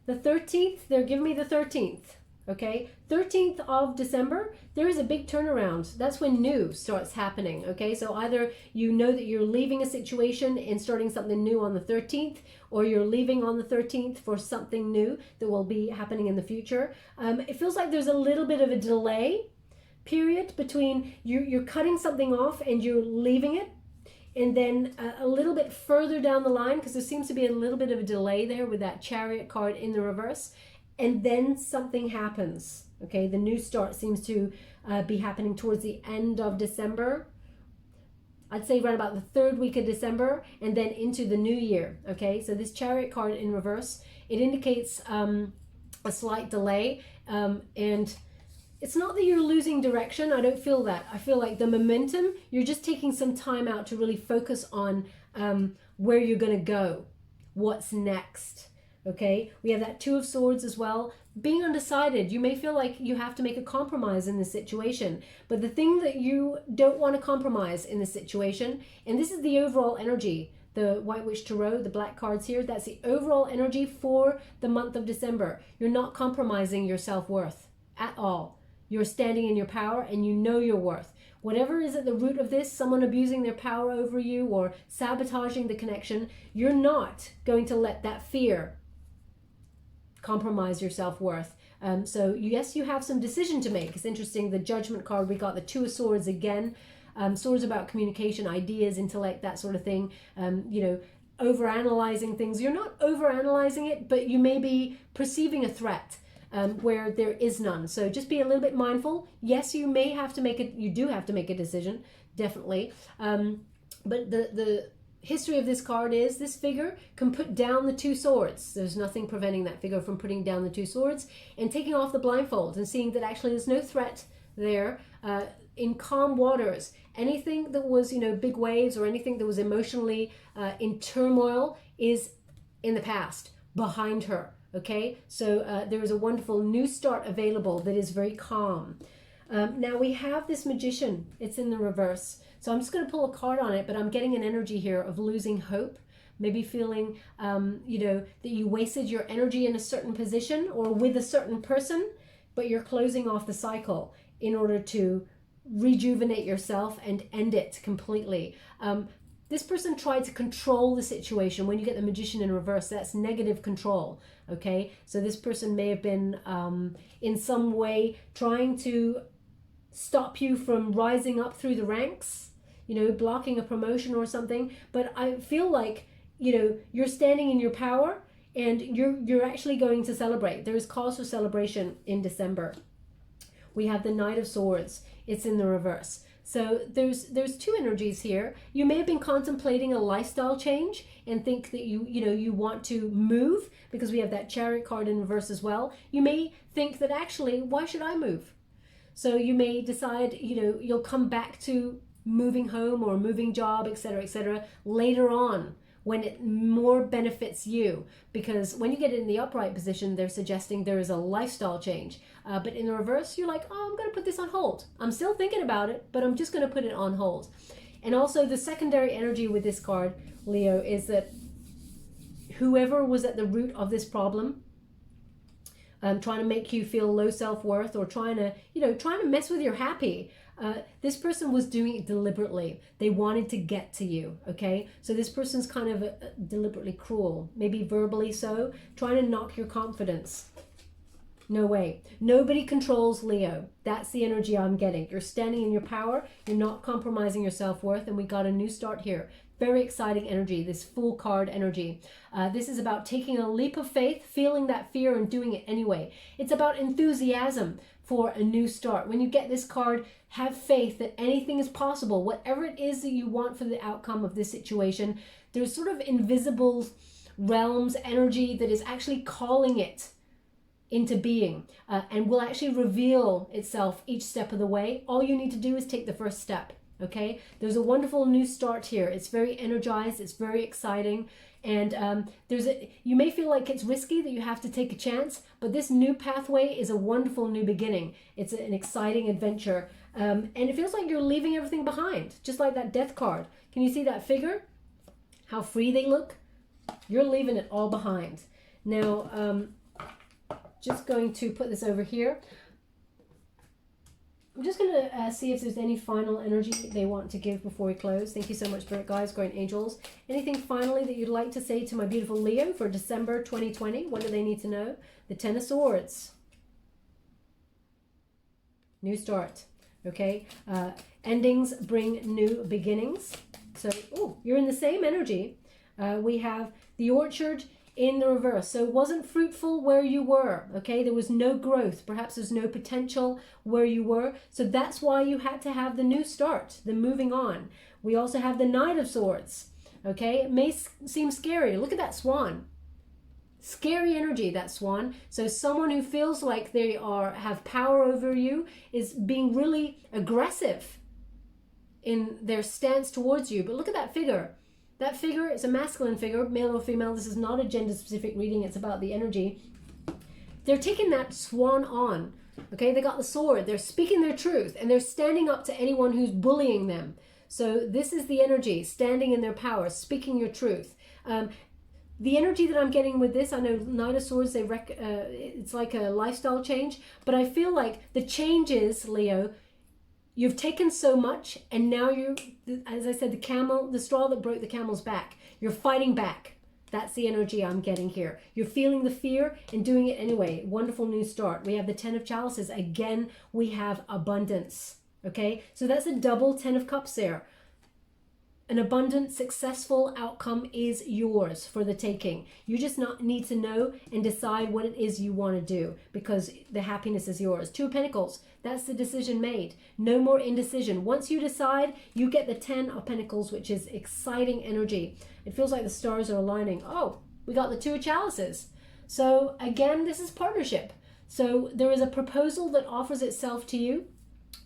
the 13th. They're giving me the 13th. Okay, 13th of December, there is a big turnaround. That's when new starts happening. Okay, so either you know that you're leaving a situation and starting something new on the 13th, or you're leaving on the 13th for something new that will be happening in the future. It feels like there's a little bit of a delay period between you're cutting something off and you're leaving it, and then a little bit further down the line, because there seems to be a little bit of a delay there with that Chariot card in the reverse. And then something happens, okay? The new start seems to be happening towards the end of December. I'd say around about the third week of December and then into the new year, okay? So this Chariot card in reverse, it indicates a slight delay. And it's not that you're losing direction. I don't feel that. I feel like the momentum, you're just taking some time out to really focus on where you're going to go, what's next. Okay, we have that Two of Swords as well. Being undecided, you may feel like you have to make a compromise in this situation, but the thing that you don't want to compromise in this situation, and this is the overall energy, the White Witch Tarot, the black cards here, that's the overall energy for the month of December. You're not compromising your self-worth at all. You're standing in your power and you know your worth. Whatever is at the root of this, someone abusing their power over you or sabotaging the connection, you're not going to let that fear compromise your self-worth. So yes, you have some decision to make. It's interesting, the Judgment card, we got the Two of Swords again. Swords about communication, ideas, intellect, that sort of thing. You know, overanalyzing things. You're not overanalyzing it, but you may be perceiving a threat where there is none. So just be a little bit mindful. Yes, you may have to make it. You do have to make a decision, definitely. But the history of this card is this figure can put down the two swords. There's nothing preventing that figure from putting down the two swords and taking off the blindfold and seeing that actually there's no threat there. In calm waters, anything that was, you know, big waves or anything that was emotionally in turmoil is in the past, behind her. Okay, so there is a wonderful new start available that is very calm. Now we have this Magician. It's in the reverse. So I'm just going to pull a card on it, but I'm getting an energy here of losing hope. Maybe feeling, you know, that you wasted your energy in a certain position or with a certain person, but you're closing off the cycle in order to rejuvenate yourself and end it completely. This person tried to control the situation. When you get the Magician in reverse, that's negative control. Okay, so this person may have been in some way trying to stop you from rising up through the ranks, you know, blocking a promotion or something. But I feel like, you know, you're standing in your power and you're actually going to celebrate. There is cause for celebration in December. We have the Knight of Swords. It's in the reverse. So there's two energies here. You may have been contemplating a lifestyle change and think that you want to move, because we have that Chariot card in reverse as well. You may think that actually, why should I move? So you may decide, you know, you'll come back to moving home or moving job, etc., later on when it more benefits you. Because when you get in the upright position, they're suggesting there is a lifestyle change. But in the reverse, you're like, oh, I'm going to put this on hold. I'm still thinking about it, but I'm just going to put it on hold. And also the secondary energy with this card, Leo, is that whoever was at the root of this problem, trying to make you feel low self-worth or trying to mess with your happy, this person was doing it deliberately. They wanted to get to you, okay? So this person's kind of deliberately cruel, maybe verbally so, trying to knock your confidence. No way. Nobody controls Leo. That's the energy I'm getting. You're standing in your power. You're not compromising your self-worth, and we got a new start here. Very exciting energy, this Fool card energy. This is about taking a leap of faith, feeling that fear and doing it anyway. It's about enthusiasm for a new start. When you get this card, have faith that anything is possible. Whatever it is that you want for the outcome of this situation, there's sort of invisible realms energy that is actually calling it into being, and will actually reveal itself each step of the way. All you need to do is take the first step. Okay, there's a wonderful new start here. It's very energized, it's very exciting, and you may feel like it's risky, that you have to take a chance, but this new pathway is a wonderful new beginning. It's an exciting adventure, and it feels like you're leaving everything behind, just like that Death card. Can you see that figure? How free they look? You're leaving it all behind. Now, just going to put this over here. I'm just going to see if there's any final energy they want to give before we close. Thank you so much, Spirit Guides, Guardian Angels. Anything finally that you'd like to say to my beautiful Leo for December 2020? What do they need to know? The Ten of Swords. New start. Okay. Endings bring new beginnings. So, you're in the same energy. We have the Orchard in the reverse. So it wasn't fruitful where you were, okay? There was no growth. Perhaps there's no potential where you were. So that's why you had to have the new start, the moving on. We also have the Knight of Swords, okay? It may seem scary. Look at that swan. Scary energy, that swan. So someone who feels like they have power over you is being really aggressive in their stance towards you. But look at that figure. That figure is a masculine figure, male or female. This is not a gender-specific reading. It's about the energy. They're taking that swan on, okay? They got the sword. They're speaking their truth, and they're standing up to anyone who's bullying them. So this is the energy, standing in their power, speaking your truth. The energy that I'm getting with this, I know Knight of Swords, it's like a lifestyle change, but I feel like the change is, Leo, you've taken so much, and now as I said, the straw that broke the camel's back. You're fighting back. That's the energy I'm getting here. You're feeling the fear and doing it anyway. Wonderful new start. We have the Ten of Chalices. Again, we have abundance. Okay, so that's a double 10 of Cups there. An abundant, successful outcome is yours for the taking. You just need to know and decide what it is you want to do, because the happiness is yours. 2 of Pentacles, that's the decision made. No more indecision. Once you decide, you get the 10 of Pentacles, which is exciting energy. It feels like the stars are aligning. Oh, we got the 2 of Chalices. So again, this is partnership. So there is a proposal that offers itself to you,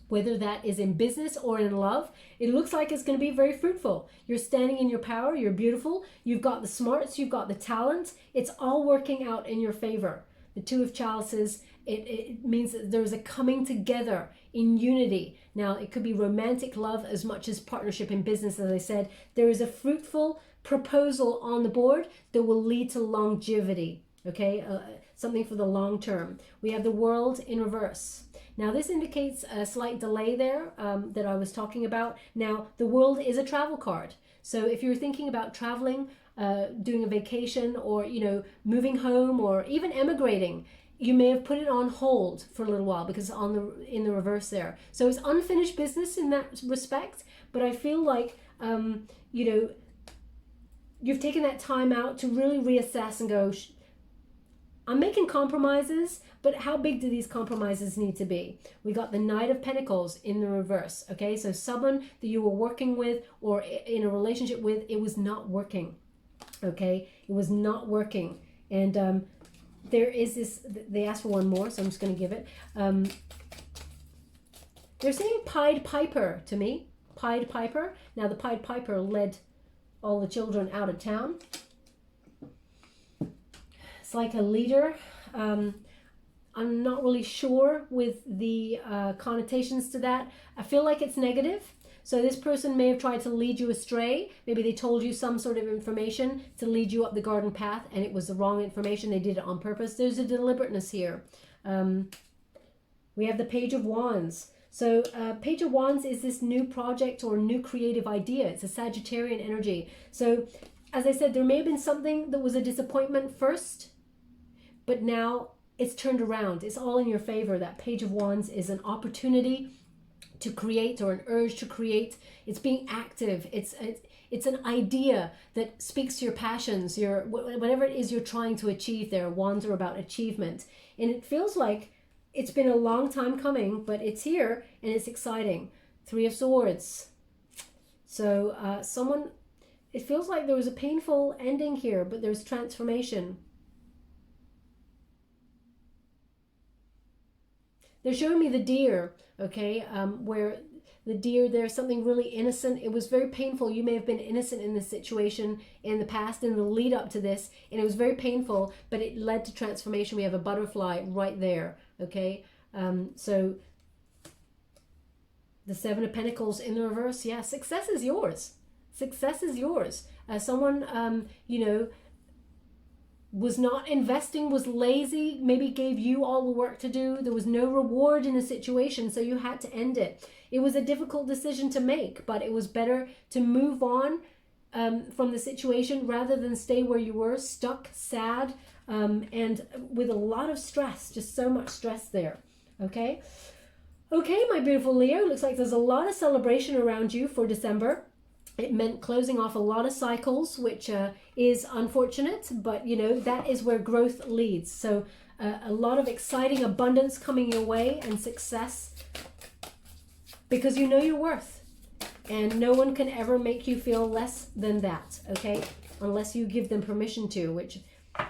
whether that is in business or in love. It looks like it's going to be very fruitful. You're standing in your power. You're beautiful. You've got the smarts. You've got the talent. It's all working out in your favor. The 2 of Chalices, it means that there's a coming together in unity. Now, it could be romantic love as much as partnership in business. As I said, there is a fruitful proposal on the board that will lead to longevity. Okay, something for the long term. We have the World in reverse. Now, this indicates a slight delay there that I was talking about. Now, the World is a travel card. So if you're thinking about traveling, doing a vacation, or, you know, moving home, or even emigrating, you may have put it on hold for a little while because it's in the reverse there. So it's unfinished business in that respect. But I feel like, you know, you've taken that time out to really reassess and go, I'm making compromises, but how big do these compromises need to be? We got the Knight of Pentacles in the reverse. Okay, so someone that you were working with or in a relationship with, it was not working. Okay, it was not working. And there is this, they asked for one more, so I'm just going to give it. They're saying Pied Piper to me. Pied Piper. Now, the Pied Piper led all the children out of town. It's like a leader. I'm not really sure with the connotations to that. I feel like it's negative. So this person may have tried to lead you astray. Maybe they told you some sort of information to lead you up the garden path, and it was the wrong information. They did it on purpose. There's a deliberateness here. We have the Page of Wands. So Page of Wands is this new project or new creative idea. It's a Sagittarian energy. So as I said, there may have been something that was a disappointment first, but now it's turned around. It's all in your favor. That Page of Wands is an opportunity to create, or an urge to create. It's being active. It's an idea that speaks to your passions, your whatever it is you're trying to achieve there. Wands are about achievement. And it feels like it's been a long time coming, but it's here and it's exciting. 3 of Swords. So it feels like there was a painful ending here, but there's transformation. They're showing me the Deer, okay, where the Deer, there's something really innocent. It was very painful. You may have been innocent in this situation in the past, in the lead up to this, and it was very painful, but it led to transformation. We have a butterfly right there, okay. So the 7 of Pentacles in the reverse, yeah, success is yours. Success is yours. Someone, you know, was not investing, was lazy, maybe gave you all the work to do. There was no reward in a situation, so you had to end it. It was a difficult decision to make, but it was better to move on from the situation rather than stay where you were, stuck, sad, and with a lot of stress, just so much stress there, okay? Okay, my beautiful Leo, looks like there's a lot of celebration around you for December. It meant closing off a lot of cycles, which is unfortunate, but you know, that is where growth leads. So a lot of exciting abundance coming your way and success, because you know your worth, and no one can ever make you feel less than that, okay? Unless you give them permission to, which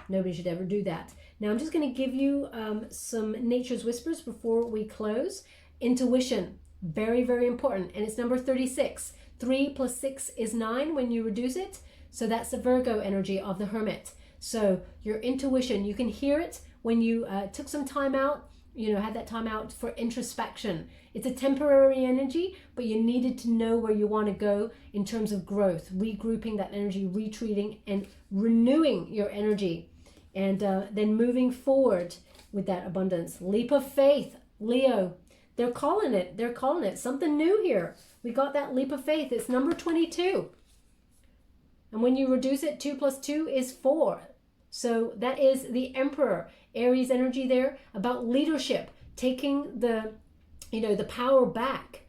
nobody should ever do that. Now I'm just going to give you some Nature's Whispers before we close. Intuition, very, very important, and it's number 36. 3 plus 6 is 9 when you reduce it. So that's the Virgo energy of the Hermit. So your intuition, you can hear it when you took some time out, you know, had that time out for introspection. It's a temporary energy, but you needed to know where you want to go in terms of growth, regrouping that energy, retreating and renewing your energy, and then moving forward with that abundance. Leap of faith, Leo. They're calling it. They're calling it something new here. We got that leap of faith. It's number 22. And when you reduce it, 2 plus 2 is 4. So that is the Emperor, Aries energy there, about leadership, taking the, you know, the power back.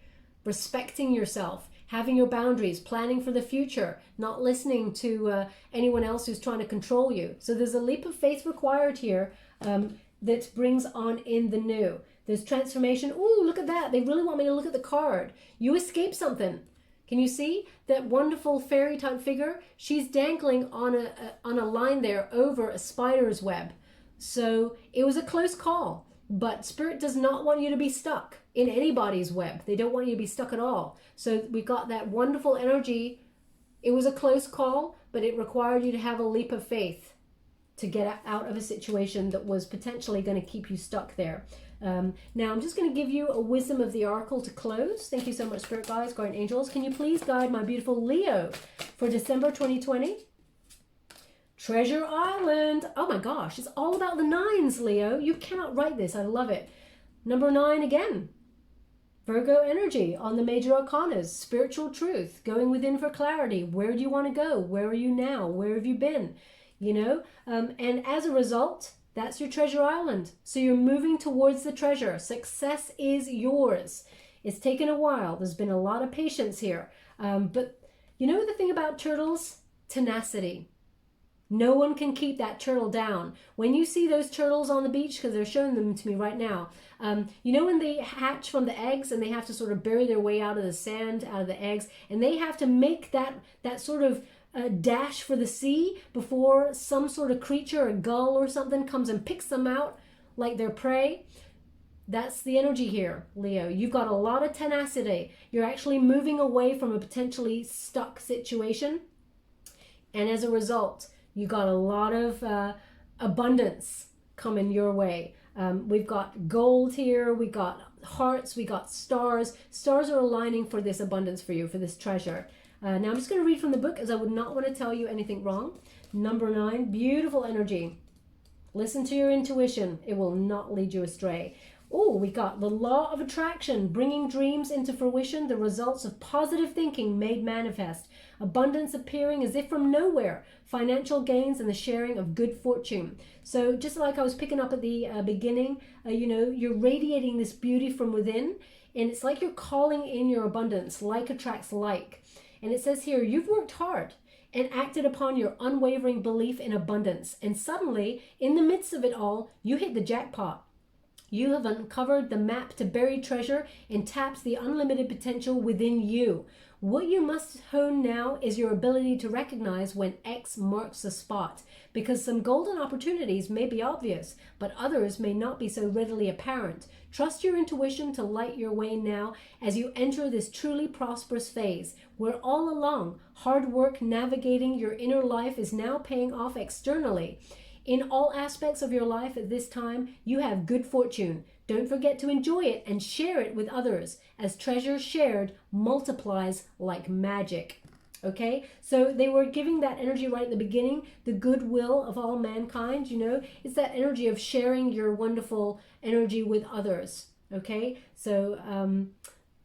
respecting yourself, having your boundaries, planning for the future, not listening to anyone else who's trying to control you. So there's a leap of faith required here that brings on in the new. There's transformation. Oh, look at that. They really want me to look at the card. You escaped something. Can you see that wonderful fairy type figure? She's dangling on a line there over a spider's web. So it was a close call, but Spirit does not want you to be stuck in anybody's web. They don't want you to be stuck at all. So we got that wonderful energy. It was a close call, but it required you to have a leap of faith to get out of a situation that was potentially going to keep you stuck there. Now I'm just going to give you a wisdom of the oracle to close. Thank you so much, Spirit Guides, Guardian Angels. Can you please guide my beautiful Leo for December 2020? Treasure Island. Oh my gosh, it's all about the nines, Leo. You cannot write this. I love it. Number 9 again. Virgo energy on the major arcanas. Spiritual truth. Going within for clarity. Where do you want to go? Where are you now? Where have you been? You know, and as a result, that's your treasure island. So you're moving towards the treasure. Success is yours. It's taken a while. There's been a lot of patience here. But you know the thing about turtles? Tenacity. No one can keep that turtle down. When you see those turtles on the beach, because they're showing them to me right now, you know when they hatch from the eggs and they have to sort of bury their way out of the sand, out of the eggs, and they have to make that sort of dash for the sea before some sort of creature, a gull or something, comes and picks them out like their prey. That's the energy here, Leo. You've got a lot of tenacity. You're actually moving away from a potentially stuck situation. And as a result, you got a lot of abundance coming your way. We've got gold here. We got hearts. We got stars. Stars are aligning for this abundance for you, for this treasure. Now I'm just going to read from the book as I would not want to tell you anything wrong. Number 9, beautiful energy. Listen to your intuition. It will not lead you astray. Oh, we got the law of attraction, bringing dreams into fruition, the results of positive thinking made manifest, abundance appearing as if from nowhere, financial gains and the sharing of good fortune. So just like I was picking up at the beginning, you know, you're radiating this beauty from within, and it's like you're calling in your abundance. Like attracts like. And it says here, you've worked hard and acted upon your unwavering belief in abundance. And suddenly, in the midst of it all, you hit the jackpot. You have uncovered the map to buried treasure and taps the unlimited potential within you. What you must hone now is your ability to recognize when X marks the spot, because some golden opportunities may be obvious, but others may not be so readily apparent. Trust your intuition to light your way now as you enter this truly prosperous phase, where all along, hard work navigating your inner life is now paying off externally. In all aspects of your life at this time, you have good fortune. Don't forget to enjoy it and share it with others, as treasure shared multiplies like magic. Okay, so they were giving that energy right at the beginning, the goodwill of all mankind, you know, it's that energy of sharing your wonderful energy with others. Okay, so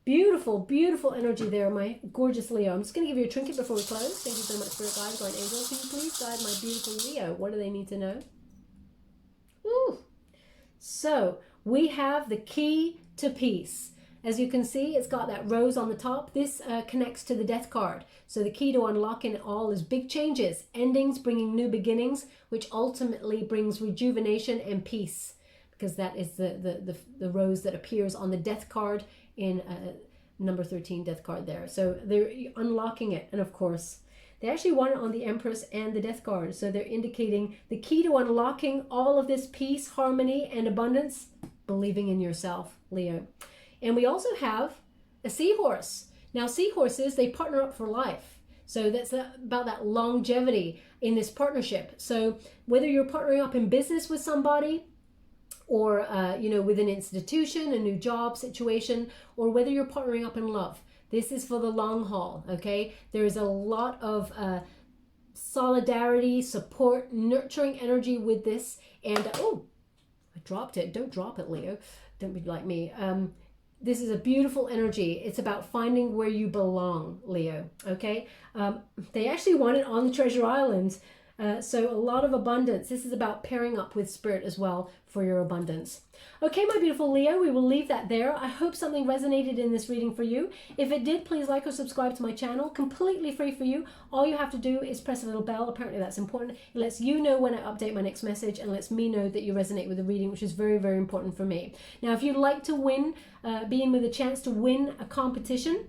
beautiful, beautiful energy there, my gorgeous Leo. I'm just going to give you a trinket before we close. Thank you so much, Spirit Guides, Guardian Angels. Can you please guide my beautiful Leo? What do they need to know? Woo. So we have the key to peace. As you can see, it's got that rose on the top. This connects to the death card. So the key to unlocking it all is big changes, endings bringing new beginnings, which ultimately brings rejuvenation and peace, because that is the rose that appears on the death card in number 13 death card there. So they're unlocking it. And of course, they actually want it on the Empress and the death card. So they're indicating the key to unlocking all of this peace, harmony, and abundance, believing in yourself, Leo. And we also have a seahorse. Now, seahorses, they partner up for life. So that's about that longevity in this partnership. So whether you're partnering up in business with somebody, or you know, with an institution, a new job situation, or whether you're partnering up in love, this is for the long haul. Okay, there is a lot of solidarity, support, nurturing energy with this. And oh, I dropped it. Don't drop it, Leo. Don't be like me. This is a beautiful energy. It's about finding where you belong, Leo. Okay, they actually want it on the treasure island. So a lot of abundance. This is about pairing up with spirit as well for your abundance. Okay, my beautiful Leo, we will leave that there. I hope something resonated in this reading for you. If it did, please like or subscribe to my channel. Completely free for you. All you have to do is press a little bell. Apparently that's important. It lets you know when I update my next message and lets me know that you resonate with the reading, which is very, very important for me. Now, if you'd like to win, be in with a chance to win a competition,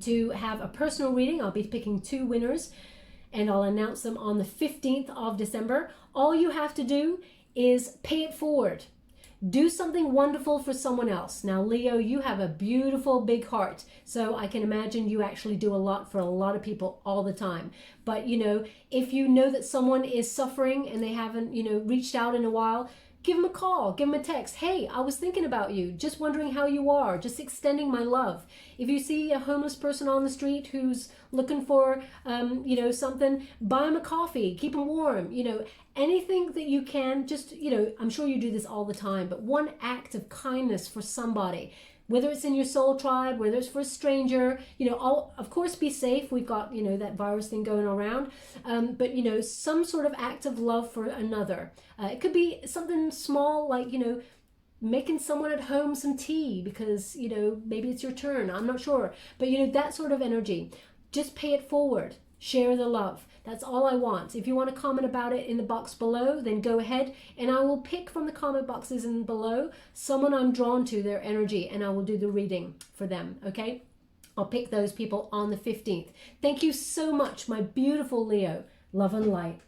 to have a personal reading, I'll be picking 2 winners and I'll announce them on the 15th of December. All you have to do is pay it forward. Do something wonderful for someone else. Now, Leo, you have a beautiful big heart, so I can imagine you actually do a lot for a lot of people all the time. But, you know, if you know that someone is suffering and they haven't, you know, reached out in a while, give them a call, give them a text. Hey, I was thinking about you, just wondering how you are, just extending my love. If you see a homeless person on the street who's looking for, you know, something, buy them a coffee, keep them warm, you know, anything that you can, just, you know, I'm sure you do this all the time, but one act of kindness for somebody, whether it's in your soul tribe, whether it's for a stranger, you know, of course, be safe. We've got, you know, that virus thing going around. But, you know, some sort of act of love for another. It could be something small like, you know, making someone at home some tea because, you know, maybe it's your turn. I'm not sure. But, you know, that sort of energy. Just pay it forward. Share the love. That's all I want. If you want to comment about it in the box below, then go ahead and I will pick from the comment boxes in below someone I'm drawn to, their energy, and I will do the reading for them, okay? I'll pick those people on the 15th. Thank you so much, my beautiful Leo. Love and light.